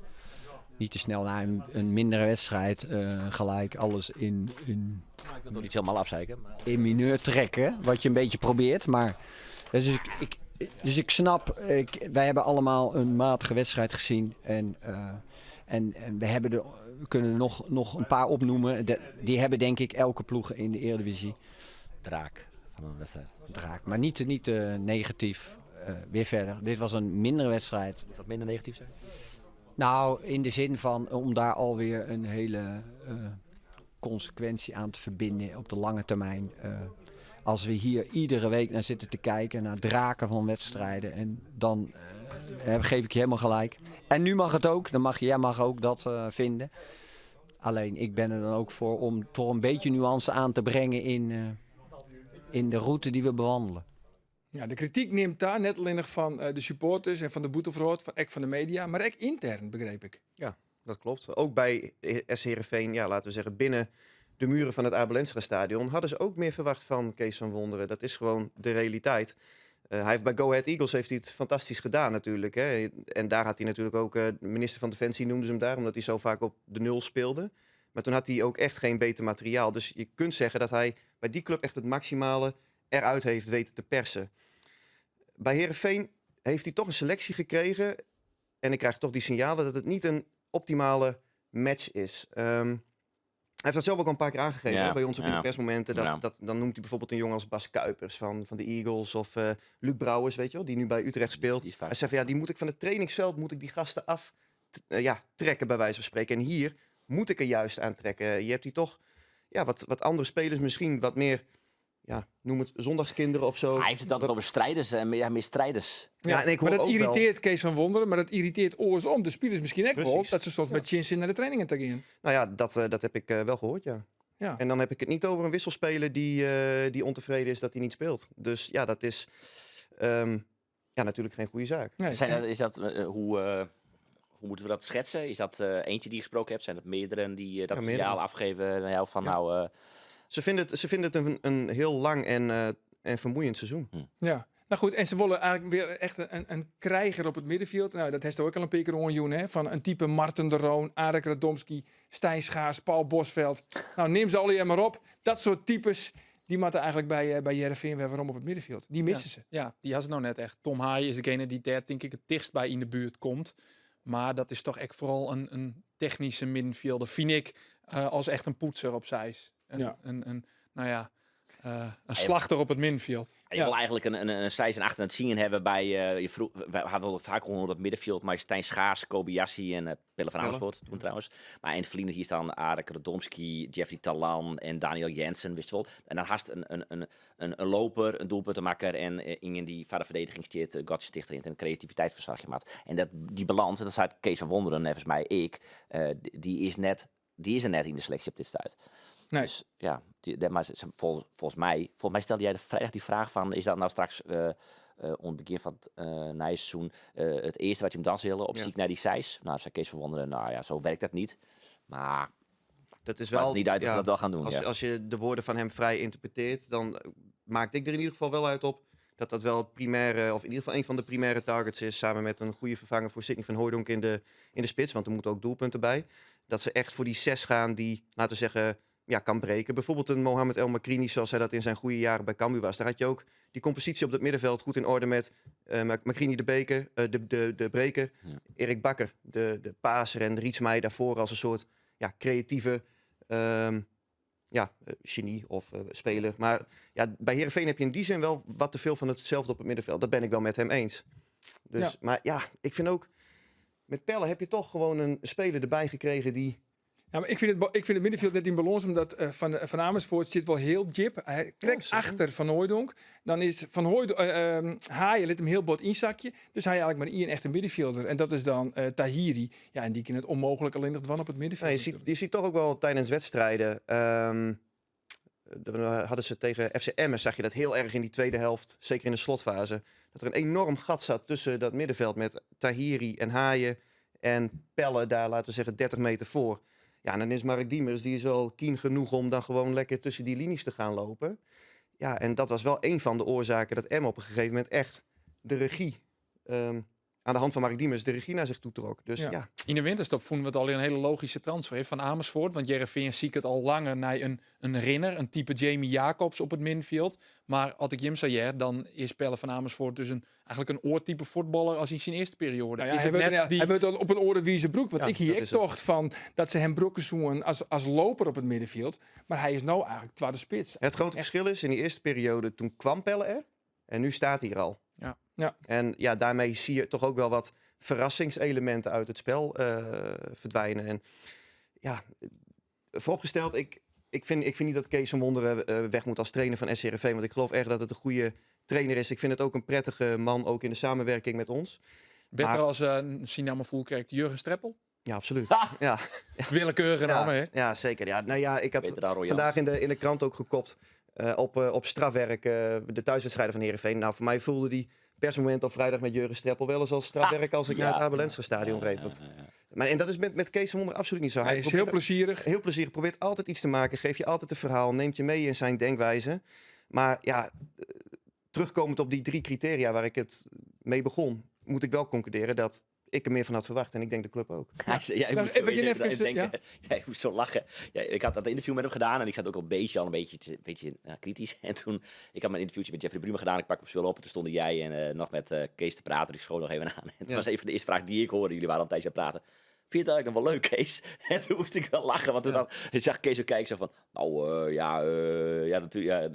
niet te snel naar een mindere wedstrijd gelijk alles in Ik wil nog niet helemaal afzeiken. Maar... in mineur trekken. Wat je een beetje probeert. Maar dus ik snap, wij hebben allemaal een matige wedstrijd gezien. En we kunnen nog een paar opnoemen. Die hebben denk ik elke ploeg in de Eredivisie. Draak van een wedstrijd. Draak. Maar niet negatief. Weer verder. Dit was een mindere wedstrijd. Moet dat minder negatief zijn? Nou, in de zin van om daar alweer een hele consequentie aan te verbinden op de lange termijn. Als we hier iedere week naar zitten te kijken, naar draken van wedstrijden. En dan geef ik je helemaal gelijk. En nu mag het ook. Jij mag ook dat vinden. Alleen, ik ben er dan ook voor om toch een beetje nuance aan te brengen in de route die we bewandelen. Ja, de kritiek neemt daar net alleen nog van de supporters en van de boeteverhoord, van de media, maar ook intern, begreep ik. Ja, dat klopt. Ook bij SC Heerenveen, ja, laten we zeggen, binnen de muren van het Abel Enstra stadion hadden ze ook meer verwacht van Kees van Wonderen. Dat is gewoon de realiteit. Hij heeft bij Go Ahead Eagles heeft hij het fantastisch gedaan natuurlijk. Hè. En daar had hij natuurlijk ook, de minister van Defensie noemde ze hem daar, omdat hij zo vaak op de nul speelde. Maar toen had hij ook echt geen beter materiaal. Dus je kunt zeggen dat hij bij die club echt het maximale eruit heeft weten te persen. Bij Heerenveen heeft hij toch een selectie gekregen. En ik krijg toch die signalen dat het niet een optimale match is. Hij heeft dat zelf ook al een paar keer aangegeven hè, bij ons op in de persmomenten. Dan noemt hij bijvoorbeeld een jongen als Bas Kuipers van de Eagles. Of Luc Brouwers, weet je wel, die nu bij Utrecht speelt. Hij zei van ja, die moet ik van het trainingsveld, moet ik die gasten trekken bij wijze van spreken. En hier moet ik er juist aan trekken. Je hebt hier toch wat andere spelers misschien, wat meer... Ja, noem het zondagskinderen of zo. Hij heeft het altijd over strijders en meer strijders. Ja, en ik hoor maar dat ook irriteert Kees van Wonderen, maar dat irriteert oorsom. De spelers misschien ook wel, dat ze soms met Chinsin naar de trainingen te gaan. Nou ja, dat heb ik wel gehoord, ja. En dan heb ik het niet over een wisselspeler die ontevreden is dat hij niet speelt. Dus ja, dat is natuurlijk geen goede zaak. Nee. Hoe moeten we dat schetsen? Is dat eentje die je gesproken hebt? Zijn dat meerdere die dat signaal afgeven naar jou van nou... Ze vinden het een heel lang en vermoeiend seizoen. Ja, nou goed, en ze willen eigenlijk weer echt een krijger op het middenveld. Nou, dat heeft ook al een paar keer onjoen, hè? Van een type Marten de Roon, Arek Radomski, Stijn Schaars, Paul Bosveld. Nou, neem ze alle maar op. Dat soort types, die moeten eigenlijk bij Heerenveen weer waarom op het middenveld. Die missen ze. Ja, die had ze nou net echt. Tom Haaien is degene die daar denk ik het dichtst bij in de buurt komt. Maar dat is toch echt vooral een technische middenvelder, vind ik, als echt een poetser op zijs. Een slachter op het middenveld. Je wil eigenlijk een Sijs en achter het zien hebben bij... we hadden vaak gewoon op het middenveld, maar Stijn Schaars, Kobayashi en Pelle van Amersfoort toen trouwens. Maar in het verliezen hier staan Arek Radomski, Jeffrey Talan en Daniel Jensen, wist wel. En dan haast een loper, een doelpuntenmakker en in die van de verdediging steert Gotje Stichter in en creativiteit verzorg je maat. En die balans, en dat zei Kees van Wonderen, volgens mij die is er net in de selectie op dit stuit. Nee. Dus ja, maar volgens mij stelde jij die vraag van, is dat nou straks om het begin van het seizoen het eerste wat je hem dan zullen op ziek naar die Sijs? Nou, zei Kees van Wonderen, nou ja, zo werkt dat niet. Maar dat is wel niet uit dat ze dat wel gaan doen. Als je de woorden van hem vrij interpreteert, dan maakte ik er in ieder geval wel uit op dat wel het primaire, of in ieder geval een van de primaire targets is, samen met een goede vervanger voor Sidney van Hooijdonk in de spits, want er moeten ook doelpunten bij. Dat ze echt voor die 6 gaan die, laten we zeggen, kan breken. Bijvoorbeeld een Mohamed El Makrini, zoals hij dat in zijn goede jaren bij Cambuur was. Daar had je ook die compositie op het middenveld goed in orde met Makrini de breker, Erik Bakker, de paser en Rietsmeijer daarvoor als een soort creatieve genie of speler. Maar bij Heerenveen heb je in die zin wel wat te veel van hetzelfde op het middenveld. Dat ben ik wel met hem eens. Dus, maar ik vind ook, met Pelle heb je toch gewoon een speler erbij gekregen die... Ja, maar ik vind het middenveld net in balans, omdat Van Amersfoort zit wel heel jip. Hij trekt achter Van Hooijdonk. Dan is Van Hooijdonk, Haaien let hem heel bot inzakje. Dus hij eigenlijk maar één echte middenvelder. En dat is dan Tahiri. Ja, en die kan het onmogelijk alleen nog dwan op het middenveld. Je ziet toch ook wel tijdens wedstrijden... hadden ze tegen FC Emmen, zag je dat heel erg in die tweede helft, zeker in de slotfase, dat er een enorm gat zat tussen dat middenveld met Tahiri en Haaien en Pelle daar, laten we zeggen, 30 meter voor. Ja, en dan is Mark Diemers, die is wel keen genoeg om dan gewoon lekker tussen die linies te gaan lopen. Ja, en dat was wel een van de oorzaken dat Emmen op een gegeven moment echt de regie aan de hand van Mark Diemers de regie naar zich toe trok. Dus ja. In de winterstop vonden we het al een hele logische transfer van Amersfoort. Want Heerenveen zie ik het al langer naar een renner, een type Jamie Jacobs op het middenveld. Maar als ik Jim zei, dan is Pelle van Amersfoort dus eigenlijk een oortype voetballer als in zijn eerste periode. Nou ja, hij werd op een orenwieze broek. Want ik hier tocht van dat ze hem brokken zoen als loper op het middenveld. Maar hij is nou eigenlijk tweede spits. Het grote verschil is, in die eerste periode toen kwam Pelle er. En nu staat hij er al. Ja. En ja, daarmee zie je toch ook wel wat verrassingselementen uit het spel verdwijnen. En ja, vooropgesteld, ik vind niet dat Kees van Wonderen weg moet als trainer van SCRV. Want ik geloof echt dat het een goede trainer is. Ik vind het ook een prettige man, ook in de samenwerking met ons. Beter als Sinama Voel krijgt Jurgen Streppel? Ja, absoluut. Ja. Willekeurige namen, hè? Ja, zeker. Ja, nou ja, ik had Beter dan Roy vandaag in de krant ook gekopt op strafwerk de thuiswedstrijden van Heerenveen. Nou, voor mij voelde die persmoment op vrijdag met Jurgen Streppel wel eens als strafwerk als ik naar het Abel Enstra stadion reed. Maar, en dat is met Kees van Wonderen absoluut niet zo. Hij is heel plezierig. Heel plezierig. Probeert altijd iets te maken. Geeft je altijd een verhaal. Neemt je mee in zijn denkwijze. Maar ja, terugkomend op die 3 criteria waar ik het mee begon, moet ik wel concluderen dat ik er meer van had verwacht. En ik denk de club ook. Jij moest zo lachen. Ja, ik had dat interview met hem gedaan en ik zat ook al een beetje kritisch. En toen, ik had mijn interviewtje met Jeffrey Bruma gedaan. Ik pak hem spul op en toen stonden jij en nog met Kees te praten. Dus ik schoot nog even aan. En dat was even de eerste vraag die ik hoorde. Jullie waren al een tijdje aan het praten. Vind je het eigenlijk nog wel leuk, Kees? En toen moest ik wel lachen, want toen dan zag Kees ook kijken zo van,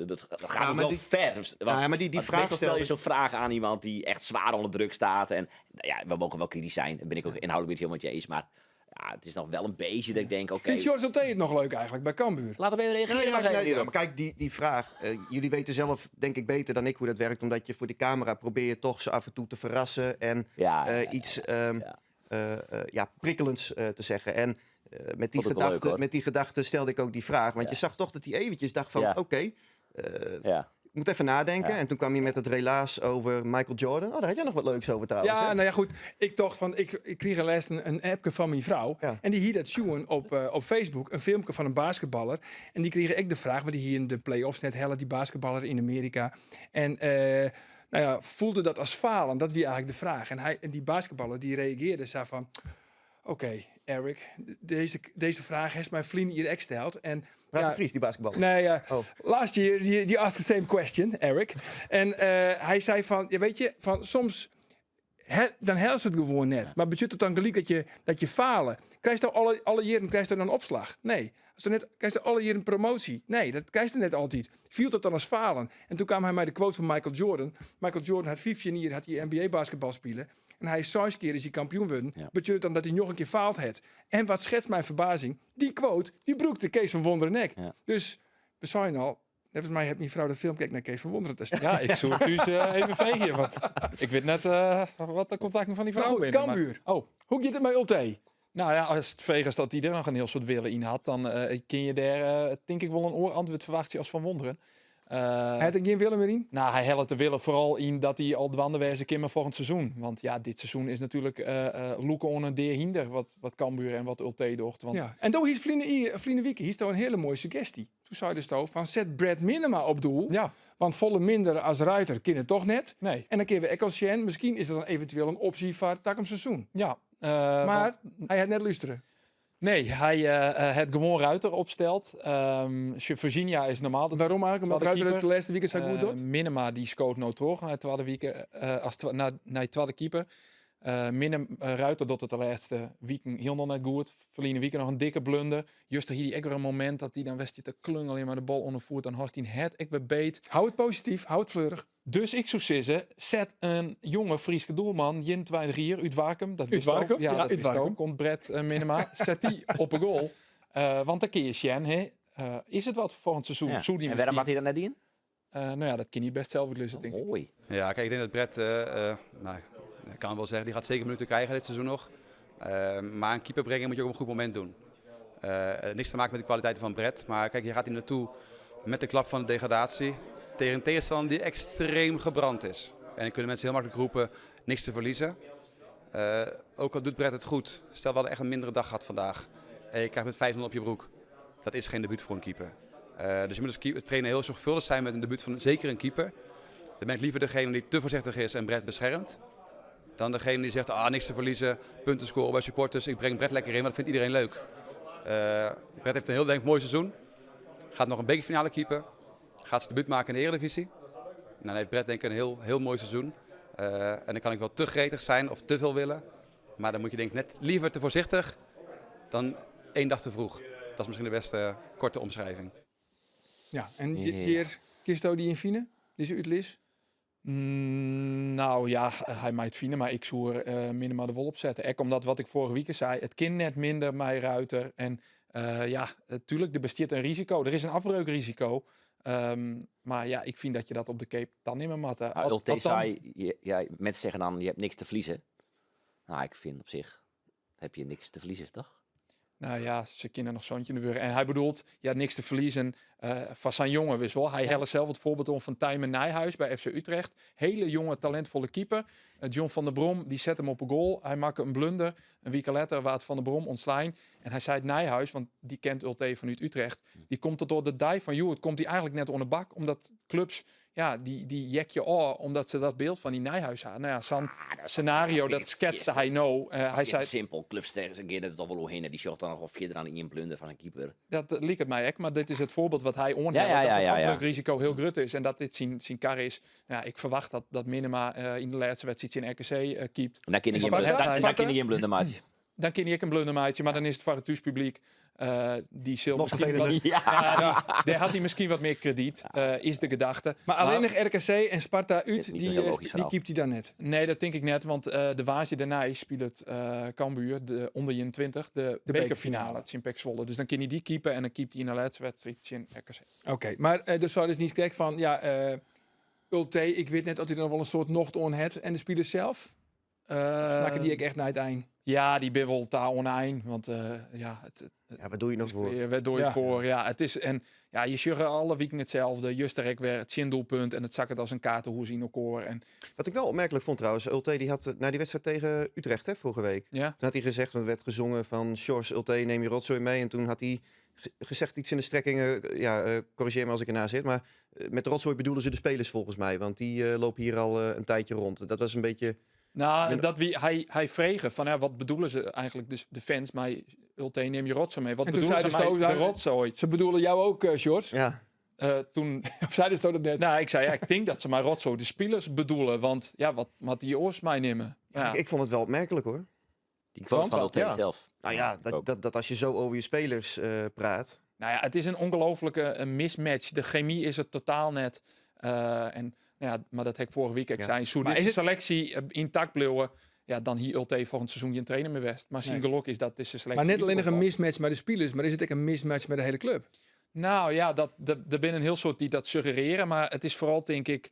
dat gaat wel ver. Maar die vraag stel je zo'n vraag aan iemand die echt zwaar onder druk staat. En ja, we mogen wel kritisch zijn. Dan ben ik ook inhoudelijk niet helemaal met je eens, maar ja, het is nog wel een beetje dat ik denk, oké. Vindt George Oté het nog leuk eigenlijk bij Cambuur? Laat hem even reageren. Maar kijk, die vraag. Jullie weten zelf, denk ik, beter dan ik hoe dat werkt. Omdat je voor de camera probeert toch zo af en toe te verrassen. En iets prikkelends te zeggen. En met die gedachte stelde ik ook die vraag. Want je zag toch dat hij eventjes dacht van, ik moet even nadenken. En toen kwam je met het relaas over Michael Jordan. Oh, daar had jij nog wat leuks over trouwens. Ja, hè? nou ja, goed. Ik dacht van, ik kreeg laatst een appje van mijn vrouw. Ja. En die hier dat zien op Facebook. Een filmpje van een basketballer. En die kreeg ik de vraag, want die hier in de play-offs net hellen, die basketballer in Amerika. En voelde dat als falen. Dat was eigenlijk de vraag. En die basketballer die reageerde, zei van, oké, Eric, deze vraag heeft mijn vriend hier gesteld. En Praat de Vries, die basketballer. Nee, last year die asked the same question, Eric. En hij zei van, weet je, van soms dan helpt het gewoon net. Maar betekent het dan gelijk dat je falen? Krijg je dan alle jaren dan een opslag? Nee. Krijg je alle jaren een promotie? Nee, dat krijg je net altijd. Viel het dan als falen? En toen kwam hij met de quote van Michael Jordan. Michael Jordan had 5 jaar had hij NBA basketbal spelen. En hij is 6 keer is hij kampioen geworden. Ja. Betekent dan dat hij nog een keer faalt had. En wat schetst mijn verbazing? Die quote, die broekte Kees van Wonderen nek. Ja. Dus we zijn al. Volgens mij heeft mijn vrouw de film gekeken naar Kees van Wonderen. Ja, ik zoek dus even vegen. Want ik weet net wat de contacten van die vrouw is. Cambuur. Maar... Hoe gaat het met Ulte? Nou ja, als het vegen is dat hij er nog een heel soort willen in had, dan kun je daar denk ik wel een oorantwoord verwachten als Van Wonderen. Hij had er geen willen meer in? Nou, hij had er willen vooral in dat hij al dwanderwijze kimmer volgend seizoen. Want ja, dit seizoen is natuurlijk loeken on een deer hinder wat Cambuur en wat Ulte docht. Want... Ja. En toen heeft Vrienden Wieke hier een hele mooie suggestie. Toen zei de stoof van zet Brad Minema op doel. Ja. Want volle minder als Ruiter kunnen toch net. Nee. En dan kunnen we Ekelsjen. Misschien is er dan eventueel een optie voor het takom seizoen. Ja. Maar hij had net luisteren. Nee, hij het gewoon Ruiter opstelt. Virginia is normaal. Waarom eigenlijk? Omdat Ruiter het de laatste week zo goed doet? Minema die scoort nooit terug naar de tweede week naar de tweede keeper. Ruiter doet het de laatste weken heel nog net goed. Verleden week nog een dikke blunder. Juist hier ook weer een moment dat hij dan wist te klungelen maar de bal ondervoert. Dan had hij het ik weer beet. Hou het positief, hou het fleurig. Dus ik zou zeggen, zet een jonge Frieske doelman, Jin 2-3 uit Wakum. Dat wist ook. Ja, dat wist ook. Komt Brett Minema. Zet die op een goal. Want dan kun je Sjen, is het wat voor volgend seizoen? Ja. En waarom had hij dat net in? Nou ja, dat kan hij best zelf lussen, denk ik. Mooi. Ja, kijk, ik denk dat Brett, ik kan wel zeggen, die gaat zeker minuten krijgen dit seizoen nog. Maar een keeper brengen moet je ook op een goed moment doen. Niks te maken met de kwaliteiten van Brett. Maar kijk, je gaat hier naartoe met de klap van de degradatie. Tegen een tegenstander die extreem gebrand is. En dan kunnen mensen heel makkelijk roepen, niks te verliezen. Ook al doet Brett het goed. Stel wel echt een mindere dag gehad vandaag. En je krijgt met 5-0 op je broek. Dat is geen debuut voor een keeper. Dus je moet als trainer heel zorgvuldig zijn met een debuut van zeker een keeper. Dan ben ik liever degene die te voorzichtig is en Brett beschermt. dan degene die zegt, niks te verliezen, punten scoren bij supporters. Ik breng Brett lekker in, want dat vindt iedereen leuk. Brett heeft een heel denk ik mooi seizoen. Gaat nog een bekerfinale keeper. Gaat zijn debuut maken in de Eredivisie. Dan heeft Brett denk ik een heel mooi seizoen. En dan kan ik wel te gretig zijn of te veel willen. Maar dan moet je denk ik net liever te voorzichtig dan 1 dag te vroeg. Dat is misschien de beste korte omschrijving. Ja, en Kisto die in Fine? Die is uitlis? Nou ja, hij maakt vinden, maar ik zou er minimaal de wol op zetten. Ook omdat wat ik vorige week zei, het kind net minder bij Ruiter. En natuurlijk, er bestaat een risico. Er is een afbreukrisico. Maar ja, ik vind dat je dat op de Cape dan niet meer matten. Ulte zei, mensen zeggen dan, je hebt niks te verliezen. Nou, ik vind op zich, heb je niks te verliezen, toch? Nou ja, ze kunnen nog zoontje in de wurgen. En hij bedoelt, niks te verliezen van zijn jongen, wist wel. Hij helde zelf het voorbeeld om van Tijmen Nijhuis bij FC Utrecht. Hele jonge, talentvolle keeper. John van der Brom, die zet hem op een goal. Hij maakte een blunder. Een week later waard Van der Brom ontslaan. En hij zei het Nijhuis, want die kent Ulte vanuit Utrecht. Die komt er door de dij van, het komt hij eigenlijk net onder bak. Omdat clubs, die jek je omdat ze dat beeld van die Nijhuis hadden. Nou ja, zo'n scenario, dat schetste hij nou. Hij zei simpel, clubs tegen zijn keer het al wel heen. Die shot dan nog of 4 aan in blunder van een keeper. Dat liep het mij echt, maar dit is het voorbeeld wat hij onheft. Dat het risico heel groot is en dat dit zijn kar is. Ja, ik verwacht dat Minima in de laatste wedstrijd in RKC keept. En dan kun je een blunder maken. Dan kun je ook een blunder maken, maar dan is het voor het thuispubliek. Die zal misschien daar had hij misschien wat meer krediet, is de gedachte. Maar alleen nog RKC en Sparta uit, die keept hij dan net? Nee, dat denk ik net, want de Waasje daarna speelt Cambuur, de onder je 20, de bekerfinale, het Pek Zwolle. Dus dan kun je die keepen en dan keept hij in de laatste wedstrijd in RKC. Oké, maar dus zou dus niet kijken van, Ulte, ik weet net dat hij er nog wel een soort nocht on had en de spelers zelf? Snakken die ik echt naar het eind? Ja, die bibbelt daar oneind, want wat doe je nog voor? Wat doe je het voor? Ja, het is en je sjugge alle weken hetzelfde. Justerek weer het zindoelpunt en het zak het als een kaartenhoes in elkaar. En wat ik wel opmerkelijk vond trouwens, Ulte die had na die wedstrijd tegen Utrecht vorige week. Ja. Toen had hij gezegd, want er werd gezongen van Sjors, Ulte, neem je rotzooi mee. En toen had hij gezegd iets in de strekkingen, corrigeer me als ik ernaar zit, maar met de rotzooi bedoelen ze de spelers volgens mij, want die lopen hier al een tijdje rond. Dat was een beetje... Nou, hij vregen van wat bedoelen ze eigenlijk, dus de fans, maar Ulte, neem je rotzooi mee. Wat bedoelen ze met de rotzooi? Ze bedoelen jou ook, Sjors? Ja. Toen zeiden ze dat net? Nou, ik zei, ik denk dat ze maar rotzooi de spelers bedoelen, want wat die oors mij nemen. Ja. Ik vond het wel opmerkelijk hoor. Die quote van Ulte zelf. Nou ja, dat als je zo over je spelers praat. Nou ja, het is een ongelofelijke mismatch. De chemie is het totaal net. Maar dat heb ik vorige week zei. Zo deze selectie intact blijven, dan hier Ulte volgend seizoen je trainer meer West. Maar zijn geluk is dat deze selectie. Maar net alleen nog een mismatch met de spelers, maar is het ook een mismatch met de hele club? Nou ja, er binnen een heel soort die dat suggereren, maar het is vooral denk ik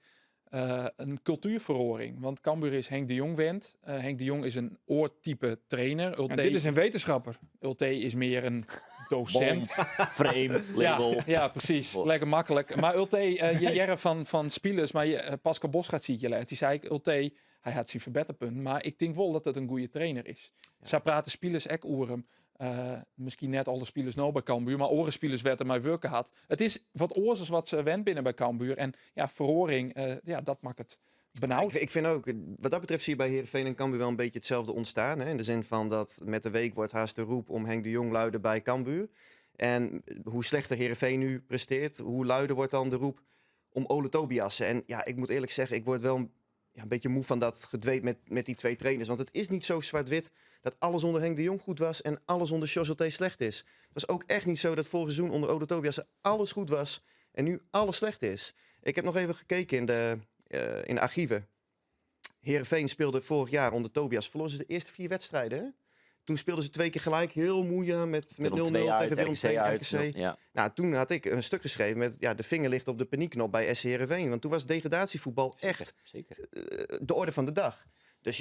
een cultuurverhoring. Want Cambuur is Henk de Jong wend. Henk de Jong is een oortype trainer. Ulte, en dit is een wetenschapper. Ulte is meer een docent. Frame, label. Ja, precies. Lekker makkelijk. Maar Ulte, je jaren van spelers, maar Pascal Bos gaat zien je laten. Die zei ik, Ulte, hij had zijn verbeterpunt, maar ik denk wel dat het een goede trainer is. Ja. Zij praten spelers ook over hem. Misschien net alle spelers nou bij Cambuur, maar oren spelers werden mij werken had. Het is wat oors wat ze went binnen bij Cambuur. En verhoring, dat maakt het benauwd. Ik vind ook, wat dat betreft zie je bij Heerenveen en Cambuur wel een beetje hetzelfde ontstaan. Hè? In de zin van dat met de week wordt haast de roep om Henk de Jong luiden bij Cambuur. En hoe slechter Heerenveen nu presteert, hoe luider wordt dan de roep om Ole Tobiassen. En ik moet eerlijk zeggen, ik word wel een beetje moe van dat gedweep met die twee trainers. Want het is niet zo zwart-wit dat alles onder Henk de Jong goed was en alles onder Sjors Ulte slecht is. Het was ook echt niet zo dat vorig seizoen onder Ole Tobiassen alles goed was en nu alles slecht is. Ik heb nog even gekeken in de archieven. Heerenveen speelde vorig jaar onder Tobias. Verloren ze de eerste 4 wedstrijden. Hè? Toen speelden ze 2 keer gelijk, heel moeizaam met 0-0 tegen Willem II RKC. Ja. Nou, toen had ik een stuk geschreven met de vinger ligt op de paniekknop bij SC Heerenveen. Want toen was degradatievoetbal echt de orde van de dag. Dus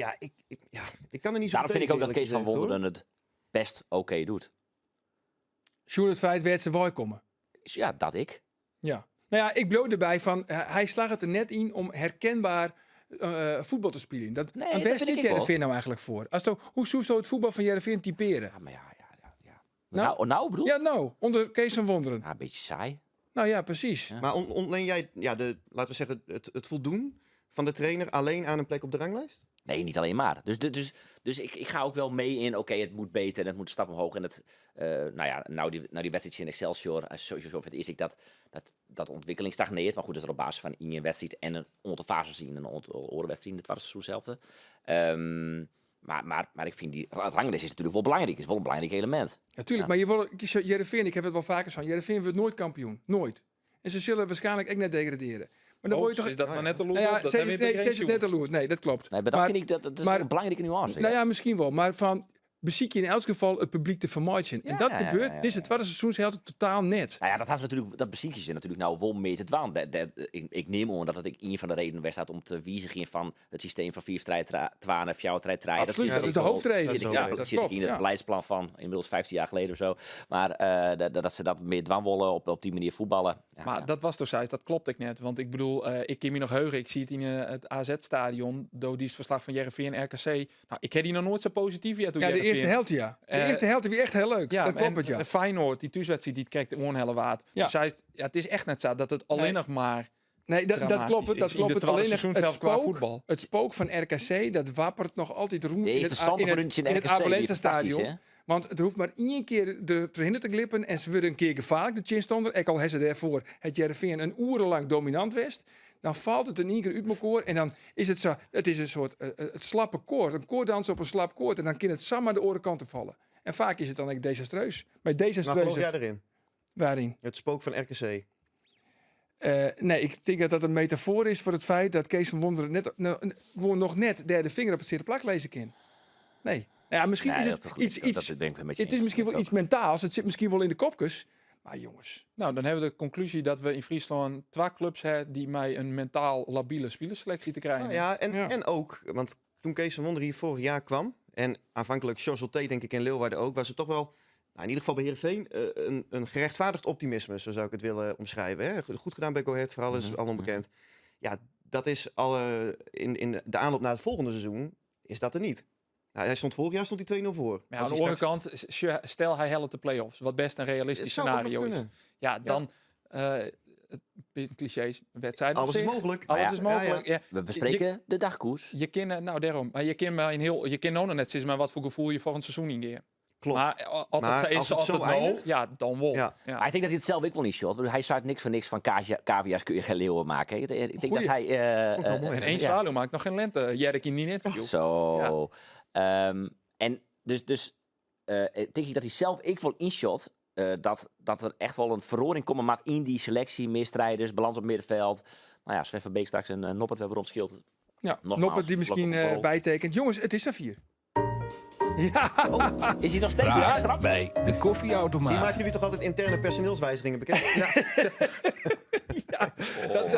ik kan er niet zo. Daarom vind ik ook dat Kees van Wonderen het best oké doet. Sjoerd het feit werd ze wel komen. Ja, dat ik. Ja. Nou ja, ik bleef erbij van, hij slaagt het er net in om herkenbaar voetbal te spelen. Dat waar zit Heerenveen nou eigenlijk voor? Hoe zou zo het voetbal van Heerenveen typeren? Ja, maar ja. Nou bedoel? Ja, onder Kees van Wonderen. Ja, een beetje saai. Nou ja, precies. Ja. Maar ontleen jij laten we zeggen, het voldoen van de trainer alleen aan een plek op de ranglijst? Nee, niet alleen maar. Dus ik ga ook wel mee in, oké, het moet beter en het moet een stap omhoog. En het, nou die wedstrijd in Excelsior, sowieso is ik dat ontwikkeling stagneert. Maar goed, dat is er op basis van in je wedstrijd en een aantal fases zien. En een aantal orenwedstrijden in het seizoen hetzelfde. Maar ik vind die ranglijst is natuurlijk wel belangrijk. Het is wel een belangrijk element. Natuurlijk, maar Heerenveen, ik heb het wel vaker gezegd. Heerenveen wordt nooit kampioen. Nooit. En ze zullen waarschijnlijk ook net degraderen. Maar dan word je toch... Is dat maar net de loer? Nou ja, ze is het net de loer. Nee, dat klopt. Nee, maar dat vind ik dat is een belangrijke nuance. Nou ja, misschien wel. Maar van... beziek je in elk geval het publiek te vermaaien. En dat gebeurt, dit is het tweede seizoenshelft totaal net. Nou ja, dat beziek je natuurlijk nou wel mee te dwaan. Ik neem aan dat het een van de redenen was dat om te wijzigen van het systeem van 4 strijdtwanen, 4 strijdtreinen. Absoluut, dat is de hoofdreden. Dat zit in het beleidsplan van inmiddels 15 jaar geleden of zo. Maar dat ze dat meer dwaan willen op die manier voetballen. Maar dat was toch zo, dat klopt ik net. Want ik bedoel, ik kan me nog heugen. Ik zie het in het AZ-stadion. Door die verslag van Heerenveen en RKC. Nou, ik heb die nog nooit zo positief via toen. Ja, de eerste helft, ja. De eerste helft is echt heel leuk. Ja, dat klopt het, ja. Feyenoord, die thuiswedstrijd, die krijgt de onhelle waard. Ja. Dus hij is, het is echt net zo dat het alleen nog maar... Nee, dat klopt. Dat klopt. Alleen het spook van RKC, dat wappert nog altijd rond in het Abelense stadion. Want het hoeft maar één keer erin te glippen en ze worden een keer gevaarlijk, de chinstander. Ik al hebben ze daarvoor het Heerenveen een urenlang dominant west. Dan valt het in één keer uit elkaar en dan is het zo. Het is een soort het slappe koord. Een koorddans op een slap koord en dan kan het samen de oren kanten vallen. En vaak is het dan echt desastreus. Maar geloof jij erin? Waarin? Het spook van RKC. Nee, ik denk dat dat een metafoor is voor het feit dat Kees van Wonderen gewoon nog net derde vinger op het zere plak lezen kan. Nee. Ja, misschien is het iets. Het is misschien wel iets mentaals. Het zit misschien wel in de kopjes. Maar jongens. Nou, dan hebben we de conclusie dat we in Friesland 2 clubs hebben die mij een mentaal labiele spelerselectie te krijgen. Nou ja, en ook, want toen Kees van Wonderen hier vorig jaar kwam, en aanvankelijk Chorzolté denk ik in Leeuwarden ook, was het toch wel, in ieder geval bij Heerenveen, een gerechtvaardigd optimisme, zo zou ik het willen omschrijven. Hè? Goed gedaan bij Go Ahead, vooral is allemaal bekend. Ja, dat is al in de aanloop naar het volgende seizoen, is dat er niet. Nou, hij stond vorig jaar 2-0 voor. Maar aan de andere kant, stel hij helpt de play-offs, wat best een realistisch scenario is. Ja, dan clichés, wedstrijden. Alles is mogelijk. Alles is mogelijk. Ja. We bespreken de dagkoers. Je kan, daarom. Maar je kan nog net zien, maar wat voor gevoel je volgend seizoen ingeeft. Klopt. Maar als het zo eindigt, ja, dan wel. Ja. Ja. Maar ik denk dat hij het zelf ook wel niet shot. Hij zei niks van niks van cavia's kun je geen leeuwen maken. Ik denk dat hij... en één zwaluw maakt nog geen lente. Jerk in die interview. Zo. Ja. En dus denk ik dat hij zelf ik wel inshot. Dat er echt wel een verhoring komt maar in die selectie, misstrijders, balans op middenveld. Nou ja, Sven van Beek straks en Noppert hebben rond schild. Ja, Noppert die misschien bijtekent. Jongens, het is er 4. Ja. Oh, is hij nog steeds niet bij de koffieautomaat? Die maken jullie toch altijd interne personeelswijzigingen bekend?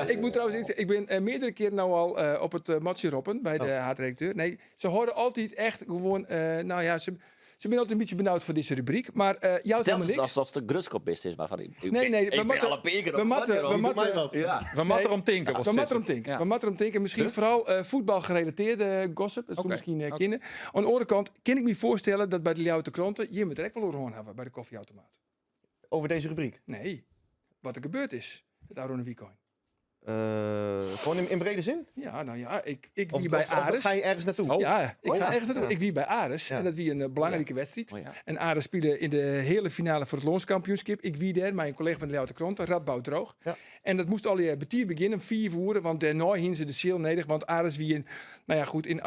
Ik moet trouwens zeggen, ik ben meerdere keren nou al op het matje roppen bij de haatredacteur. Nee, ze horen altijd echt gewoon, ze zijn altijd een beetje benauwd voor deze rubriek, maar jou helemaal niks. Alsof het de grutskop is, maar van nee, we moeten erom tinken. We moeten erom tinken. Misschien vooral voetbalgerelateerde gossip, dat misschien kennen. Aan de andere kant kan ik me voorstellen dat bij de Ljouwte Kranten je moet er echt wel over hebben bij de koffieautomaat. Over deze rubriek? Nee, wat er gebeurd is met Aaron Wiekoin. Gewoon in brede zin? Ja, nou ja, ik wie bij Ares. Of ga je ergens naartoe? Oh. Ja, ik ga ergens naartoe. Ik wie bij Ares. Ja. En dat wie een belangrijke wedstrijd. Oh, ja. En Ares speelde in de hele finale voor het Loonskampioenschap. Ik wie daar, mijn collega van de Ljouwte Kranten, Radboud Droog. Ja. En dat moest al je betier beginnen, 4 uur. Want daarna hingen ze de ziel nedig. Want Ares wie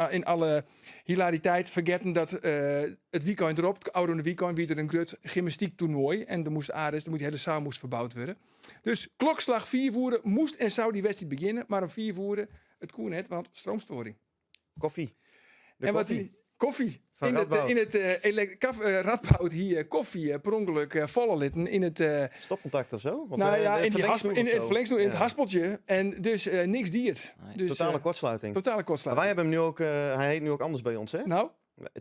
in alle hilariteit vergeten dat het weekend erop, oude weekend, wie er een groot gymnastiek toernooi. En dan moest Ares, de hele zaal moest verbouwd worden. Dus klokslag 4 uur moest en zou die wedstrijd beginnen. Maar om 4 uur het koen net, want stroomstoring. Koffie. Koffie. In het Radboud hier koffie per ongeluk vallen litten in het... Stopcontact of zo? Of in het verlengsnoer, in het haspeltje. En dus niks diert. Dus, totale kortsluiting. Maar wij hebben hem nu ook, hij heet nu ook anders bij ons, hè? Nou?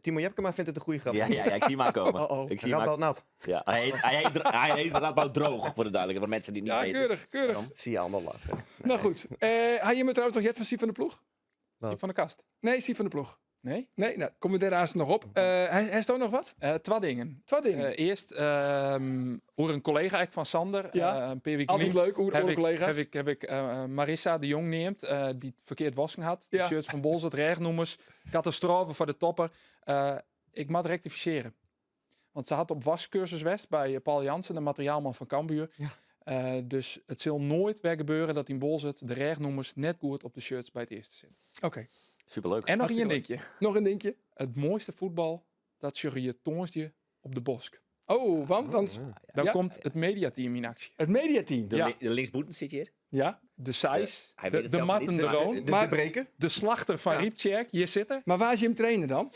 Timo Jepkema vindt het een goede grap. Ja, ik zie hem aankomen. Radboud nat. Ja, hij heet Radboud Droog, voor de duidelijkheid. Voor mensen die het niet weten. Keurig. Zie je allemaal lachen. Nou goed. Had je me trouwens nog Jet van Siep van de Ploeg? Siep van de Kast? Nee, Siep van de Ploeg. Nee? Nee, nou, komen we daarnaast nog op. Hij staat nog wat? Twee dingen. Twee dingen. Eerst, hoe een collega eigenlijk van Sander, Ja, een paar weken Altijd geleden, leuk, hoe de collega's. heb ik Marissa de Jong neemt, die het verkeerd wassen had. De Ja. shirts van Bolzert, rechtnoemers, catastrofe voor de topper. Ik moet rectificeren. Want ze had op wascursus West bij Paul Jansen, de materiaalman van Cambuur. Ja. Dus het zal nooit weer gebeuren dat in Bolzert de rechtnoemers net goed op de shirts bij het eerste zitten. Oké, Superleuk. En nog een Hartstikke dingetje. nog een dingetje. Het mooiste voetbal, dat zie je toonsje op de Bosk. Oh, want dan Dan Ja. komt het mediateam in actie. het mediateam. De, Ja. de linksboeten zit hier. Ja, De Sijs, hij weet de het zelf Matten niet. de Ja, Roon, maar- de breken? de slachter van Rieptjerk, hier zitten. maar waar is je hem trainen dan?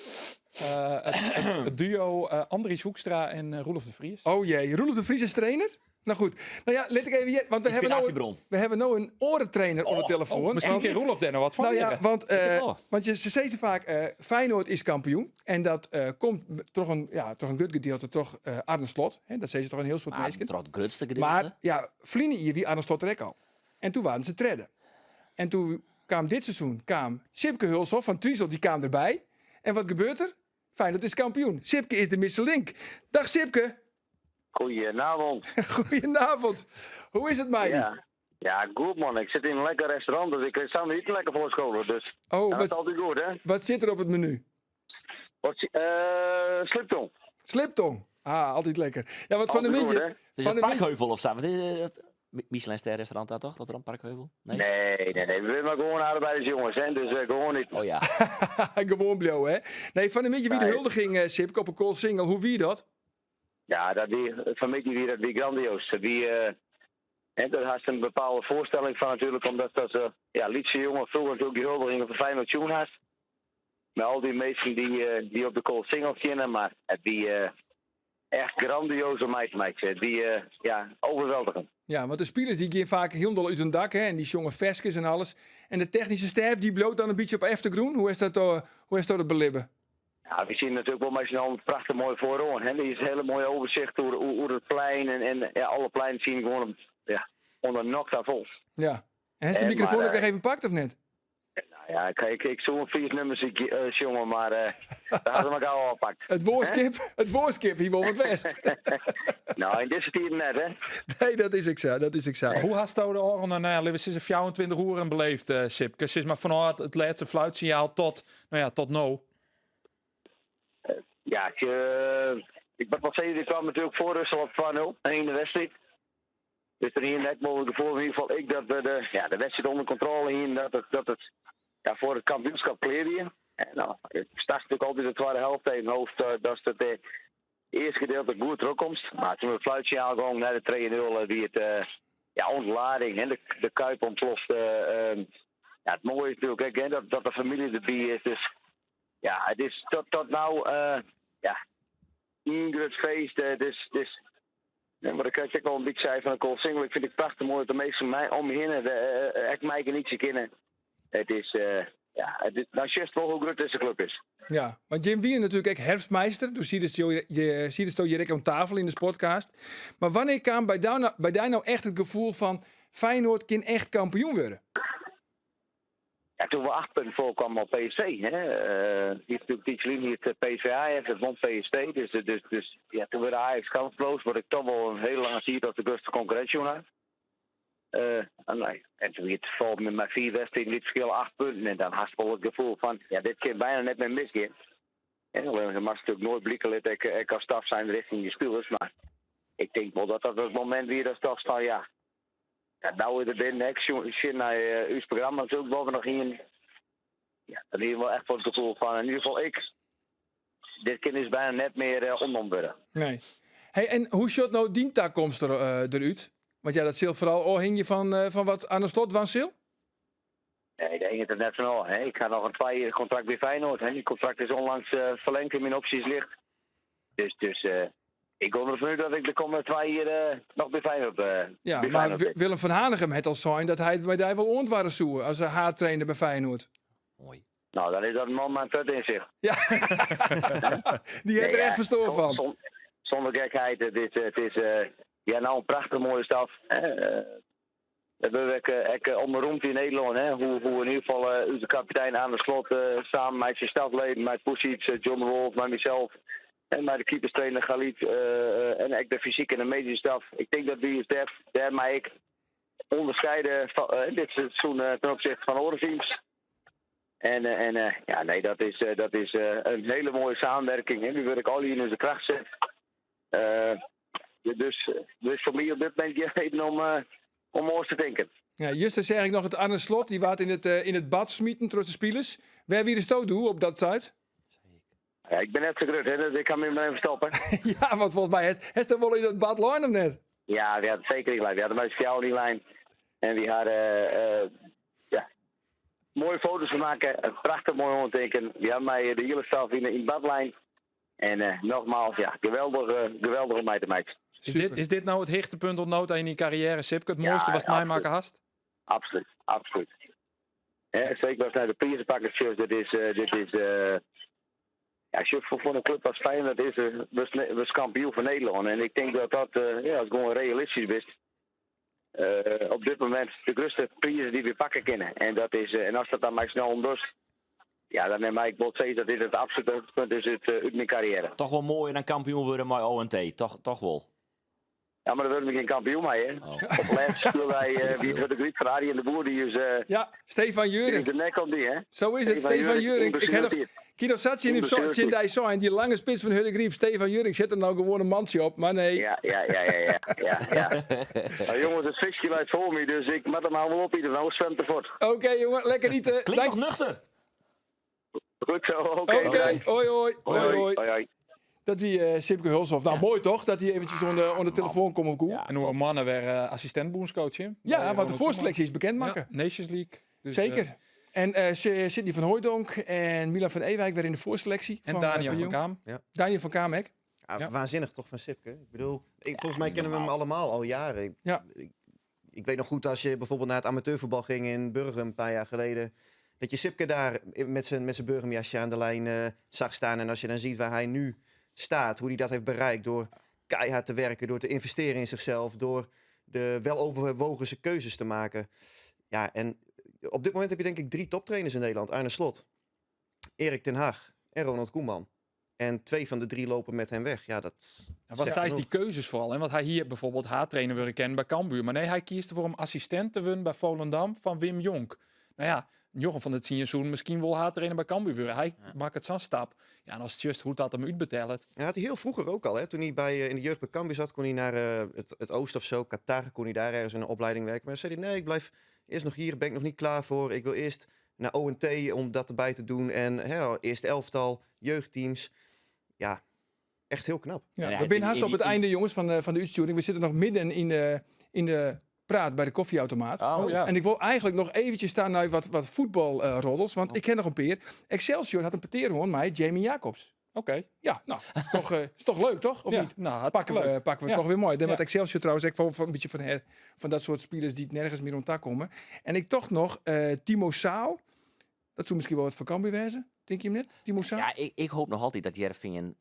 Het duo Andries Hoekstra en Roelof de Vries. Oh jee, Roelof de Vries is trainer? Nou goed, nou ja, let ik even hier, want Inspiratiebron. we hebben nou een orentrainer op de telefoon. Misschien Want- kan Roelof daar nog wat van Nou ja, leren. want ze zeggen vaak, Feyenoord is kampioen. En dat komt toch een goed gedeelte, toch Arne Slot. Hè, dat zeggen ze toch een heel soort Maar mensen. toch het grootste gedeelte. Maar ja, Vlienen hier wie Arne Slot er ook al. En toen waren ze treden. En toen kwam dit seizoen, Sipke Hulshoff van Triesel, die kwam erbij. En wat gebeurt er? Feyenoord is kampioen. Sipke is de Michelin. Dag Sipke. Goedenavond. Goedenavond. Hoe is het, meidje? Ja, goed man. Ik zit in een lekker restaurant, dus ik zou me niet lekker voorscholen. Dus Oh, dat is wat, altijd goed, hè? wat zit er op het menu? Sliptong. Sliptong. Ah, altijd lekker. Ja, wat van de Altijd goed, Mintje. hè? Het is Van een de Mintje. Parkheuvel of zo. Wat is het? Michelin-ster restaurant daar toch? Rotterdam Parkheuvel? Nee? Nee. We willen maar gewoon arbeidersjongens, hè? Dus gewoon niet. Oh ja. Gewoon blauw, hè? Nee, van de Mintje, wie de Nee. huldiging, Sipke, op een call single. Hoe wie dat? Ja, van mij die dat die grandioos. Daar had ze een bepaalde voorstelling van natuurlijk, omdat dat Lietse jongen vroeger natuurlijk die huldiging op de Feyenoord tune had. Met al die mensen die op de call single kennen, maar die echt grandioze meidje. Die overweldigend. Ja, want de spelers die gaan vaak helemaal uit hun dak, hè? En die jongen Veskes en alles. En de technische staf, die bloot dan een beetje op Eftergroen. Hoe is dat te belibben? Ja, we zien natuurlijk wel met z'n allen prachtig mooi voorhoorn. Hè? Er is een hele mooie overzicht over het plein. En alle pleinen zien gewoon onder nokta vol. Ja. En heeft de En microfoon maar, ook nog even pakt of niet? Nou ja, ik zo'n 4 nummers jongen, maar daar hadden we elkaar al gepakt. Het woordskip, hier wel wat west. Nou, in deze tijd net, hè. Nee, dat is ik zo. Hoe hast je de oren nou, sinds 24 uur beleefd, Sipke? Sinds maar vanuit het laatste fluitsignaal tot nou. Ja, ik moet wel zeggen, die kwam natuurlijk voor Rusland op 2-0 in de wedstrijd. Dus er hier net mogelijk voor in ieder geval ik dat we de wedstrijd onder controle hier dat het voor het kampioenschap kleurde. En nou, het start natuurlijk altijd de tweede helft in hoofd dat het eerste gedeelte goed terugkomt. Maar toen we het fluitje aangaan naar de 2-0 die het ontlading en de Kuip ontploft. Het mooie is natuurlijk ook, dat de familie erbij is. Dus ja, het is tot nou een groot feest. Dus maar ik heb wel een beetje zei van een call single. Ik vind het prachtig mooi dat de meesten mij om me heen echt mij niet te kennen. Het is nou juist wel hoe groot deze club is. Ja, want Jim Wien natuurlijk ook herfstmeister. Dus zie je direct aan tafel in de podcast. Maar wanneer kwam bij jou nou echt het gevoel van Feyenoord kan echt kampioen worden? Ja, toen we 8 punten voorkwamen op PSV. Die heeft natuurlijk die linie het PSV Ajax, het won PSV. Dus toen werd Ajax kansloos, wat ik toch wel een hele lange tijd dat de beste concurrentie had. En toen werd het vol met 4 wedstrijden, niet verschil 8 punten. En dan had je wel het gevoel van, dit kan bijna net meer misgaan. En dan mag natuurlijk nooit blikken, ik als staf zijn richting je spelers. Maar ik denk wel dat het moment weer dat toch van, nou er binnen, ik zie naar uw programma natuurlijk wel nog in. Ja, dan heb je wel echt wel het gevoel van, in ieder geval dit kind is bijna net meer onomburden. Nee. Hey, en hoe shot nou die komst eruit? Want dat zil vooral hing je van wat aan de slot van Sil? Nee, daar hing het er net van al. Ik ga nog een 2-jaar contract bij Feyenoord. Die contract is onlangs verlengd in mijn opties ligt. Dus ik kom ervan uit dat ik de komende 2 jaar nog bij Feyenoord Ja, bij maar Feyenoord zit. Willem van Hanegem het al zijn dat hij bij daar wel ontwaren zoeken als haattrainer bij Feyenoord. Mooi. Nou, dan is dat een man met een put in zich. Ja, die heeft er echt verstoor van. Zonder gekheid, het is nou een prachtig mooie staf. Dat wil ik onberoemd in Nederland. Hè? Hoe in ieder geval onze kapitein aan de slot samen met zijn stafleden, met Pusic, John de Wolf, met mezelf en met de keeperstrainer Galit en ik de fysiek en de medische staf. Ik denk dat wie is daar mij ik onderscheiden van, dit seizoen ten opzichte van andere teams. Dat is een hele mooie samenwerking. Hè? Nu wil ik al hier in onze kracht zetten. Dus voor mij op dit moment geen reden om oors te denken. Ja, juist zeg ik nog het Arne Slot, die waard in het bad smieten tussen de spelers. Waar wie de stoot doen op dat tijd? Ja, ik ben net zo groot, hè, dus ik kan me even stoppen. Ja, want volgens mij is er wel in het bad lijn of net? Ja, we hadden zeker niet lijn. We hadden met jou die lijn. En die hadden mooie foto's gemaakt. Een prachtig mooi onderteken. Die hadden mij de hele staf in de badlijn. En nogmaals, ja, geweldige meid. Is dit nou het hichtepunt ontnood in je carrière, Sipke? Het mooiste wat mij maken hast? Absoluut. Zeker als naar de prijzenpakkertjes. Dit is als je voor een club als Feyenoord is, was kampioen van Nederland. En ik denk dat als gewoon realistisch is, op dit moment de grootste prijzen die we pakken kunnen. En dat is, en als dat dan maar snel ontdust, ja, dan neem ik wel zeggen dat dit het absolute punt is uit mijn carrière. Toch wel mooier dan kampioen worden met ONT, toch wel. Ja, maar dan worden we geen kampioen mee, hè. Oh. Op laatst speelden wij wie de Griet van Arie en de Boer, die is... Ja, Stefan Jurink. De nek op die, hè. Zo is het, Stefan Jurink. Ik heb nog... Kido zat je in hem zo en die lange spits van Hudde Griep, Stefan Jurink, zit er nou gewoon een mansje op, maar nee. Ja. Nou, jongens, het visje loopt voor me, dus ik moet hem wel op ieder. Nou zwemt er voort. Oké, jongen, lekker niet. Klinkt nog nuchter. Goed zo, oké. Hoi. Dat wie Sipke Hulshoff. Nou, mooi toch? Dat hij eventjes onder de telefoon komt op Koe. Ja, en hoe een mannen weer assistent boenscoach. Ja, want de voorselectie is bekendmaken. Ja, Nations League. Dus, zeker. En Sidney van Hooijdonk en Milan van Ewijk weer in de voorselectie. En Daniel van Kaam. Ja. Daniel van Kamek. Ja, waanzinnig toch van Sipke. Ik bedoel, volgens mij kennen we hem allemaal al jaren. Ik weet nog goed als je bijvoorbeeld naar het amateurvoetbal ging in Burgum een paar jaar geleden. Dat je Sipke daar met zijn Burgumjasje aan de lijn zag staan. En als je dan ziet waar hij nu staat, hoe hij dat heeft bereikt door keihard te werken, door te investeren in zichzelf, door de weloverwogen keuzes te maken. Ja, en op dit moment heb je denk ik 3 toptrainers in Nederland. Arne Slot, Erik ten Hag en Ronald Koeman. En 2 van de 3 lopen met hem weg. Ja, dat. Wat zijn die keuzes vooral? En want hij hier bijvoorbeeld haattrainer willen kennen bij Cambuur. Maar nee, hij kiest ervoor om assistent te worden bij Volendam van Wim Jonk. Nou ja, Jochem van het seizoen misschien wel haattrainer bij Cambuur worden. Hij maakt het zo'n stap. Ja, en als het just hoe dat hem uitbetelt. En had hij heel vroeger ook al. Hè? Toen hij in de jeugd bij Cambuur zat, kon hij naar het oosten of zo, Qatar, kon hij daar ergens in een opleiding werken. Maar dan zei hij, nee, ik blijf eerst nog hier, ben ik nog niet klaar voor. Ik wil eerst naar ONT om dat erbij te doen. En eerst elftal, jeugdteams. Ja, echt heel knap. Ja, we zijn haast op het einde, jongens, van de uitsturing. We zitten nog midden in de praat bij de koffieautomaat. Oh, ja. En ik wil eigenlijk nog eventjes staan naar wat voetbalroddels. Want ik ken nog een peer. Excelsior had een peteer gewoon mij, Jamie Jacobs. Oké. Ja, nou, is toch leuk, toch? Of ja, niet? Nou, pakken we toch weer mooi. Dan Ja. wat Excelsior trouwens ook van een beetje van dat soort spelers die nergens meer rond komen. En ik toch nog Timo Saal. Dat zou misschien wel wat voor Cambuur wezen. Denk je hem net, Timo Saal? Ja, ik hoop nog altijd dat Jervingen,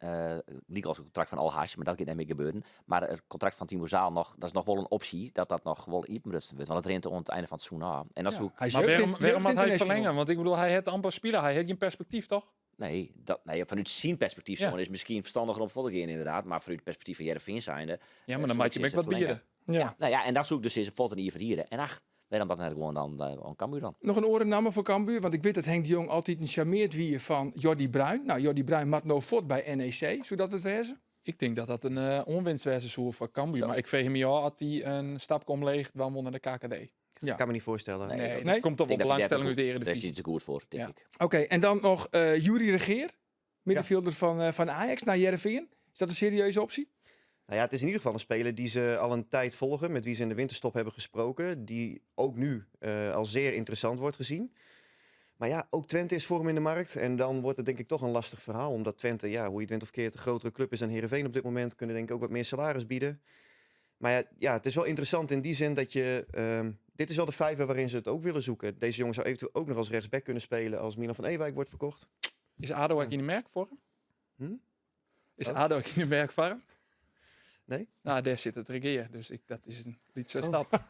niet als een contract van Alhaas, maar dat gaat niet meer gebeuren. Maar het contract van Timo Zaal nog, dat is nog wel een optie, dat nog wel iets rusten wordt. Want het rent aan het einde van het seizoen aan. En dat is ook... Hij is Maar waarom had hij international. verlengen? Want ik bedoel, hij heeft amper spelen. Hij heeft geen perspectief, toch? Nee, vanuit zijn perspectief Ja. is misschien verstandiger om vol te gaan inderdaad. Maar vanuit het perspectief van Jervingen zijnde... Ja, maar dan maak je is met wat het verlengen. bieren. Ja. Nou ja, en dat zoek dus eens een foto hier verdienen. En ach, waarom dat net gewoon dan Cambuur dan? Nog een orennamme voor Cambuur. Want ik weet dat Henk de Jong altijd een charmeerd wie van Jordi Bruin. Nou, Jordi Bruin mat nou voort bij NEC. Zou dat het wezen? Ik denk dat dat een onwinstwijze is voor Cambuur. Maar ik veeg hem al had hij een stap omleeg, dan won naar de KKD. Ja. Kan me niet voorstellen. Nee, Nee? dat komt toch wel belangstelling uit de Daar is Eredivisie. hij te goed voor, denk ik. Oké, en dan nog Juri Regeer. Middenvelder van Ajax naar Heerenveen. Is dat een serieuze optie? Nou ja, het is in ieder geval een speler die ze al een tijd volgen, met wie ze in de winterstop hebben gesproken, die ook nu al zeer interessant wordt gezien. Maar ja, ook Twente is voor hem in de markt en dan wordt het denk ik toch een lastig verhaal, omdat Twente, ja, hoe je het wint of keert, een grotere club is dan Heerenveen op dit moment, kunnen denk ik ook wat meer salaris bieden. Maar ja, het is wel interessant in die zin dat je, dit is wel de vijver waarin ze het ook willen zoeken. Deze jongen zou eventueel ook nog als rechtsback kunnen spelen als Milan van Ewijk wordt verkocht. Is ADO ook in de merk voor hem? Hm? Is ADO ook in de merk voor hem? Nee? Nou, daar zit het regeer. Dus dat is een niet zo stap.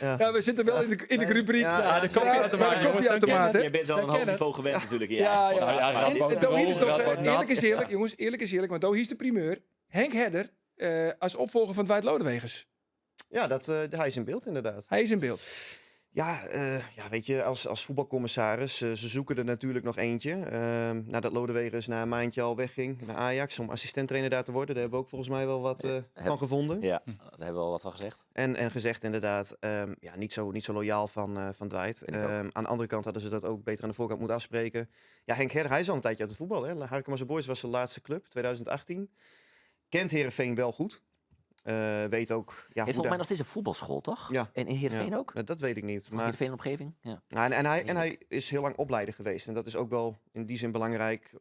Ja, we zitten wel in de rubriek. Ja, de koffieautomaat. Je bent wel een hoog niveau gewend natuurlijk. Ja. En Radboud, Doe hier is toch, Radboud nat. eerlijk is eerlijk, jongens, eerlijk is eerlijk, want Doe hier is de primeur. Henk Herder als opvolger van Dwight Lodewegers. Ja, hij is in beeld inderdaad. Hij is in beeld. Ja, weet je, als voetbalcommissaris, ze zoeken er natuurlijk nog eentje. Nadat Lodewegers na een maandje al wegging naar Ajax om assistenttrainer daar te worden. Daar hebben we ook volgens mij wel wat van gevonden. Ja, daar hebben we wel wat van gezegd. En gezegd inderdaad, niet zo loyaal van Dwight. Aan de andere kant hadden ze dat ook beter aan de voorkant moeten afspreken. Ja, Henk Herder, hij is al een tijdje uit het voetbal. Harkema's Boys was zijn laatste club, 2018. Kent Heerenveen wel goed. Weet ook... Ja, Heeft volgens mij nog steeds een voetbalschool, toch? Ja. En in Heerenveen ook? Nou, dat weet ik niet. Maar Heerenveen omgeving? Ja. en hij is heel lang opleider geweest. En dat is ook wel in die zin belangrijk,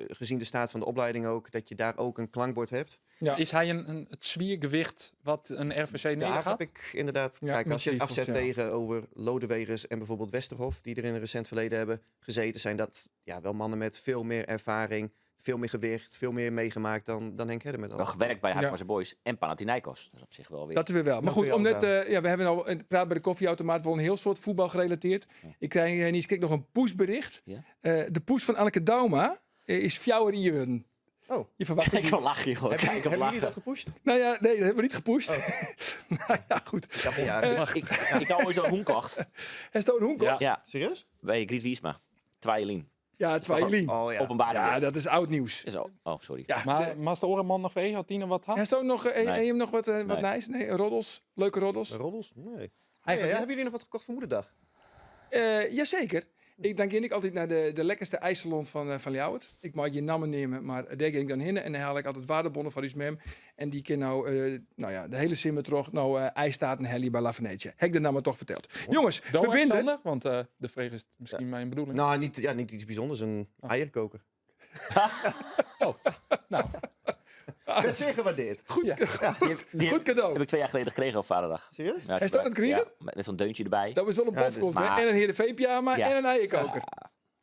gezien de staat van de opleiding ook, dat je daar ook een klankbord hebt. Ja. Is hij het zwiergewicht wat een RVC Daar nodig heb had? ik inderdaad... Ja, kijk, als je het met afzet twijfels, ja. tegenover Lodewegers en bijvoorbeeld Westerhof, die er in een recent verleden hebben gezeten, zijn dat wel mannen met veel meer ervaring, veel meer gewicht, veel meer meegemaakt dan Henk Herder met Wel alles. gewerkt bij Harkema's Boys en Panathinaikos. Dat is op zich wel weer... Dat weer wel. Maar Dat goed, kun je om ook net, we hebben al praat bij de koffieautomaat wel een heel soort voetbal gerelateerd. Ik krijg nog een poesbericht. Ja? De poes van Anneke Dauma is fjouwer in je wurden. Oh. Je verwacht het Kijk niet. hem lachen, joh. Kijk hem Hebben jullie lachen. dat gepusht? Nou ja, nee, dat hebben we niet gepusht. nou ja, goed. Ik hou ooit zo'n hoen kocht. Er staat een hoenkoch. Ja. Ja, Serieus? bij Griet Wiesma. Twijlien. Ja, Twijlien. Oh ja. Openbaar. Ja, dat is oud nieuws. Oh, sorry. Ja, Maar Master Orenman nog weer? Had Tine wat had? Er staat ook nog, Nee. nog wat Nee. nice? Nee, roddels. Leuke roddels. Roddels? Nee. Eigenlijk Hebben jullie nog wat gekocht voor moederdag? Jazeker. Dan ging ik altijd naar de lekkerste ijssalon van Ljouwert. Ik mag je namen nemen, maar daar ging ik dan heen. En dan haal ik altijd waardebonnen van uw mem. En die kan de hele simmer terug. IJstaat en Helly bij La Venetië. Heb ik de namen toch verteld. Jongens, we binden. Alexander? Want de vreeg is misschien mijn bedoeling. Nou, niet iets bijzonders. Een eierkoker. Nou, Werd zeer gewaardeerd. Goed, Die goed cadeau. heb ik 2 jaar geleden gekregen op Vaderdag. Serieus? Ja, Hij staat aan het kriegen? Ja, met zo'n deuntje erbij. Dat was wel een Ja, bofkont, hè? maar- En een Heerenveen-pyjama Ja. en een eierkoker.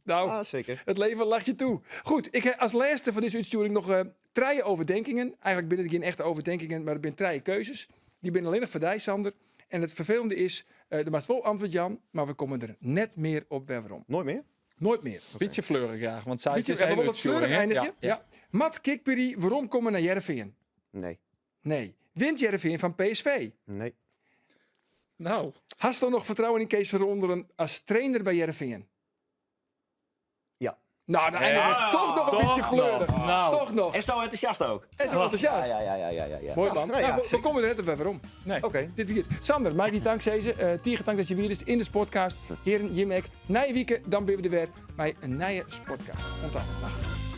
Nou, Ah, zeker. het leven lacht je toe. Goed, ik heb als laatste van deze uitsturing nog 3 overdenkingen. Eigenlijk binnen het geen echte overdenkingen, maar het zijn 3 keuzes. Die ben alleen nog voor die, Sander. En het vervelende is, er maakt wel antwoord Jan, maar we komen er net meer op waarom. Nooit meer? Nooit meer. beetje fleurig graag. Want zij Beetje, is we heel willen het fleurig uitsturing, hè? eindigen. Ja. Matt Kikperi, waarom komen we naar Heerenveen? Nee. Nee. Wint Heerenveen van PSV? Nee. Nou, Hast er nog vertrouwen in Kees van Ronderen als trainer bij Heerenveen? Ja. Nou, dan eindigen we toch nog een beetje fleurig. Nou. Toch nog. En zo enthousiast ook. En zo enthousiast. Ja. Mooi man. Nou ja, Nou, we komen er net op waarom. Oké. Dit weekend. Sander, mij die dank deze. Tiege dank dat je weer is in de Sportcast. Heren, Jimek, nieuwe weekend, dan ben we er weer bij een nieuwe Sportcast. Onthoud. Dag.